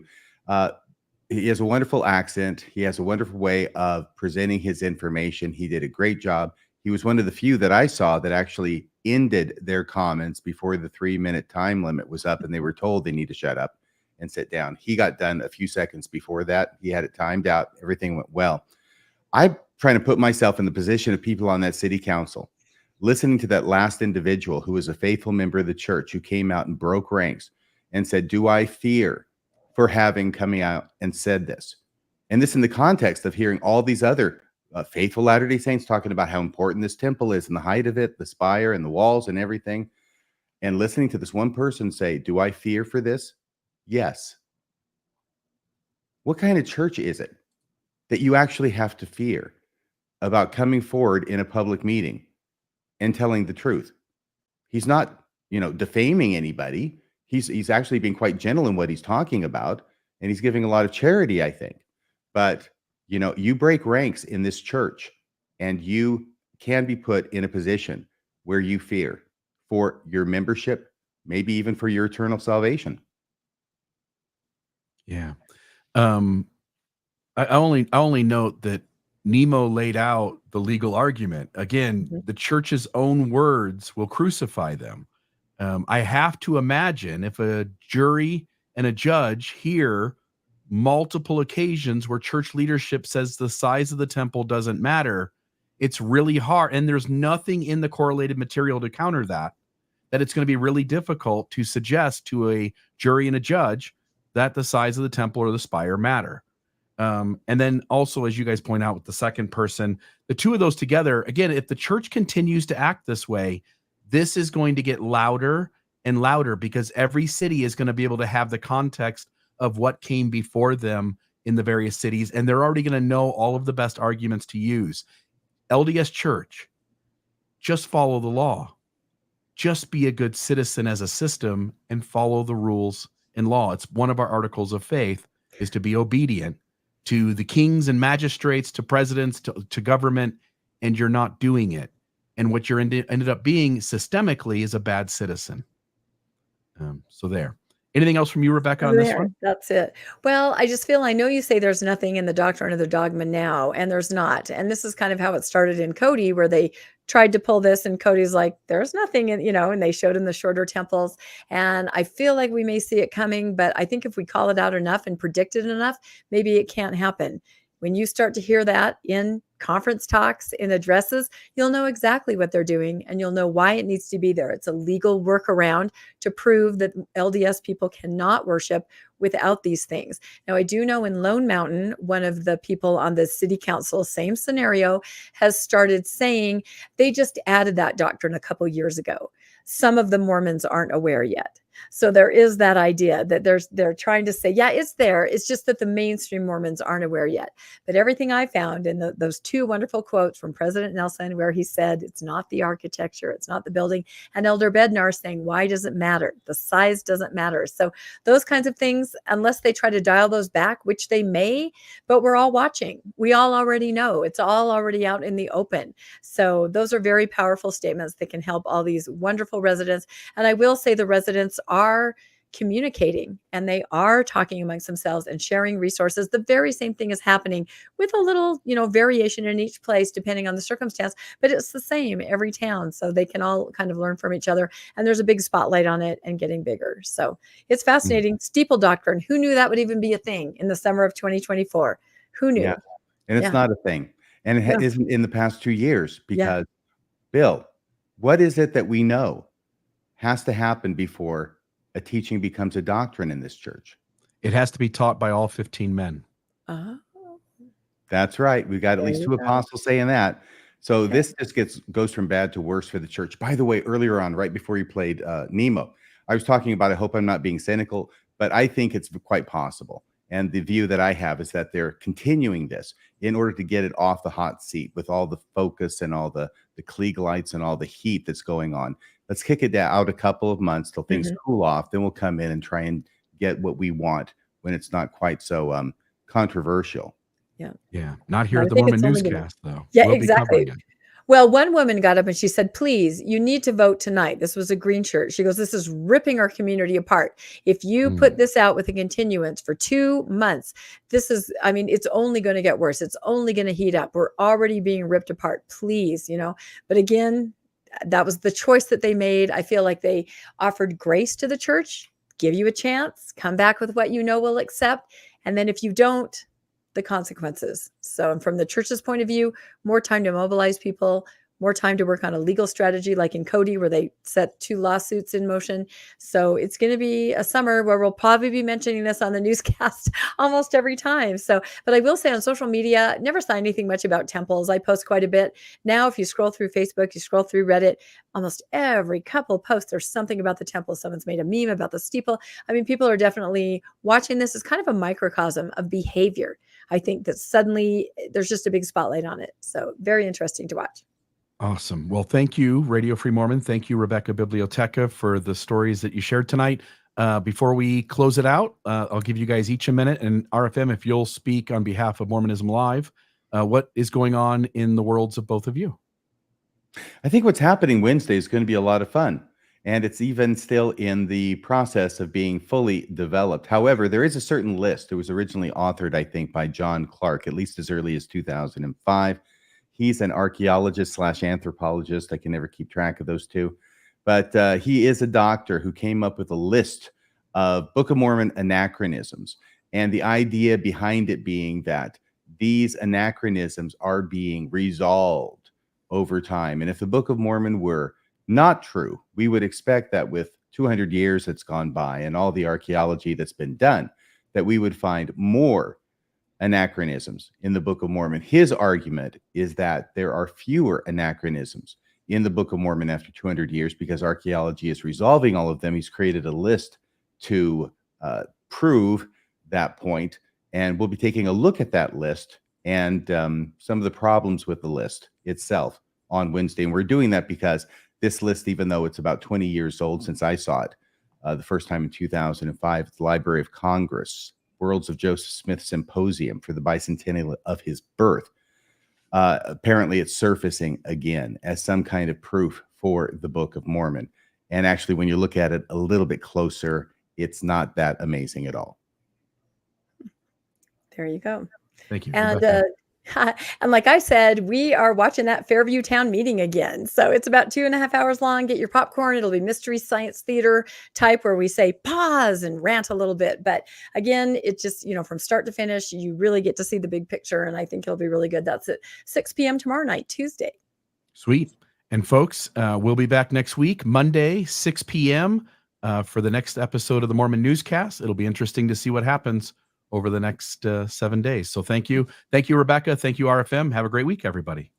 He has a wonderful accent. He has a wonderful way of presenting his information. He did a great job. He was one of the few that I saw that actually ended their comments before the 3-minute time limit was up and they were told they need to shut up and sit down. He got done a few seconds before that. He had it timed out. Everything went well. I'm trying to put myself in the position of people on that city council, listening to that last individual who was a faithful member of the church, who came out and broke ranks and said, do I fear for having coming out and said this? And this in the context of hearing all these other faithful Latter-day Saints talking about how important this temple is and the height of it, the spire and the walls and everything. And listening to this one person say, do I fear for this? Yes. What kind of church is it that you actually have to fear about coming forward in a public meeting and telling the truth? He's not, defaming anybody. He's actually being quite gentle in what he's talking about, and he's giving a lot of charity, I think. But, you break ranks in this church, and you can be put in a position where you fear for your membership, maybe even for your eternal salvation. Yeah. I only note that Nemo laid out the legal argument. Again, the church's own words will crucify them. I have to imagine if a jury and a judge hear multiple occasions where church leadership says the size of the temple doesn't matter, it's really hard. And there's nothing in the correlated material to counter that it's going to be really difficult to suggest to a jury and a judge that the size of the temple or the spire matter. And then also, as you guys point out with the second person, the two of those together, again, if the church continues to act this way, this is going to get louder and louder, because every city is going to be able to have the context of what came before them in the various cities. And they're already going to know all of the best arguments to use. LDS Church, just follow the law. Just be a good citizen as a system and follow the rules and law. It's one of our articles of faith is to be obedient to the kings and magistrates, to presidents, to government, and you're not doing it. And what you're ended up being systemically is a bad citizen. So there. Anything else from you, Rebecca, on this one? That's it. Well, I just feel, I know you say there's nothing in the doctrine of the dogma now, and there's not. And this is kind of how it started in Cody, where they tried to pull this, and Cody's like, there's nothing in, and they showed him the shorter temples. And I feel like we may see it coming, but I think if we call it out enough and predict it enough, maybe it can't happen. When you start to hear that in conference talks, in addresses, you'll know exactly what they're doing, and you'll know why it needs to be there. It's a legal workaround to prove that LDS people cannot worship without these things. Now, I do know in Lone Mountain, one of the people on the city council, same scenario, has started saying they just added that doctrine a couple years ago. Some of the Mormons aren't aware yet. So there is that idea that they're trying to say, yeah, it's there. It's just that the mainstream Mormons aren't aware yet. But everything I found in those two wonderful quotes from President Nelson, where he said, it's not the architecture, it's not the building, and Elder Bednar saying, why does it matter? The size doesn't matter. So those kinds of things, unless they try to dial those back, which they may, but we're all watching. We all already know. It's all already out in the open. So those are very powerful statements that can help all these wonderful residents. And I will say the residents are communicating and they are talking amongst themselves and sharing resources. The very same thing is happening with a little, variation in each place depending on the circumstance, but it's the same every town. So they can all kind of learn from each other. And there's a big spotlight on it and getting bigger. So it's fascinating. Steeple doctrine. Who knew that would even be a thing in the summer of 2024? Who knew? Yeah. And it's Yeah. not a thing. And it No. isn't in the past 2 years Yeah. because, Bill, what is it that we know has to happen before a teaching becomes a doctrine in this church? It has to be taught by all 15 men. Oh, That's right. We've got at there least you 2 go. apostles saying that. So Okay. this just goes from bad to worse for the church. By the way, earlier on, right before you played Nemo, I was talking about, I hope I'm not being cynical, but I think it's quite possible. And the view that I have is that they're continuing this in order to get it off the hot seat with all the focus and all the Kliegelites and all the heat that's going on. Let's kick it out a couple of months till things cool off. Then we'll come in and try and get what we want when it's not quite so controversial. Yeah. Not here I at the think Mormon it's only gonna- Newscast, though. Yeah, We'll be exactly. covering it. Well, one woman got up and she said, please, you need to vote tonight. This was a green shirt. She goes, this is ripping our community apart. If you put this out with a continuance for 2 months, it's only going to get worse. It's only going to heat up. We're already being ripped apart. Please, But again, that was the choice that they made. I feel like they offered grace to the church, give you a chance, come back with what we'll accept. And then if you don't, the consequences. So from the church's point of view, more time to mobilize people, more time to work on a legal strategy like in Cody where they set 2 lawsuits in motion. So it's going to be a summer where we'll probably be mentioning this on the newscast almost every time. But I will say on social media, never saw anything much about temples. I post quite a bit. Now, if you scroll through Facebook, you scroll through Reddit, almost every couple posts, there's something about the temple. Someone's made a meme about the steeple. People are definitely watching this as kind of a microcosm of behavior. I think that suddenly there's just a big spotlight on it. So very interesting to watch. Awesome. Well, thank you, Radio Free Mormon. Thank you, Rebecca Biblioteca, for the stories that you shared tonight. Before we close it out, I'll give you guys each a minute. And RFM, if you'll speak on behalf of Mormonism Live, what is going on in the worlds of both of you? I think what's happening Wednesday is going to be a lot of fun. And it's even still in the process of being fully developed. However, there is a certain list. It was originally authored, I think, by John Clark, at least as early as 2005. He's an archaeologist / anthropologist. I can never keep track of those two. But he is a doctor who came up with a list of Book of Mormon anachronisms. And the idea behind it being that these anachronisms are being resolved over time. And if the Book of Mormon were not true, we would expect that with 200 years that's gone by and all the archaeology that's been done, that we would find more anachronisms in the Book of Mormon. His argument is that there are fewer anachronisms in the Book of Mormon after 200 years because archaeology is resolving all of them. He's created a list to prove that point, and we'll be taking a look at that list and some of the problems with the list itself on Wednesday. And we're doing that because this list, even though it's about 20 years old since I saw it the first time in 2005 at the Library of Congress, Worlds of Joseph Smith Symposium for the bicentennial of his birth, apparently it's surfacing again as some kind of proof for the Book of Mormon. And actually, when you look at it a little bit closer, it's not that amazing at all. There you go. Thank you. And and like I said, we are watching that Fairview Town meeting again. So it's about 2.5 hours long. Get your popcorn. It'll be Mystery Science Theater type where we say pause and rant a little bit. But again, it just, from start to finish, you really get to see the big picture. And I think it'll be really good. That's at 6 p.m. tomorrow night, Tuesday. Sweet. And folks, we'll be back next week, Monday, 6 p.m. For the next episode of the Mormon Newscast. It'll be interesting to see what happens over the next 7 days. So thank you. Thank you, Rebecca. Thank you, RFM. Have a great week, everybody.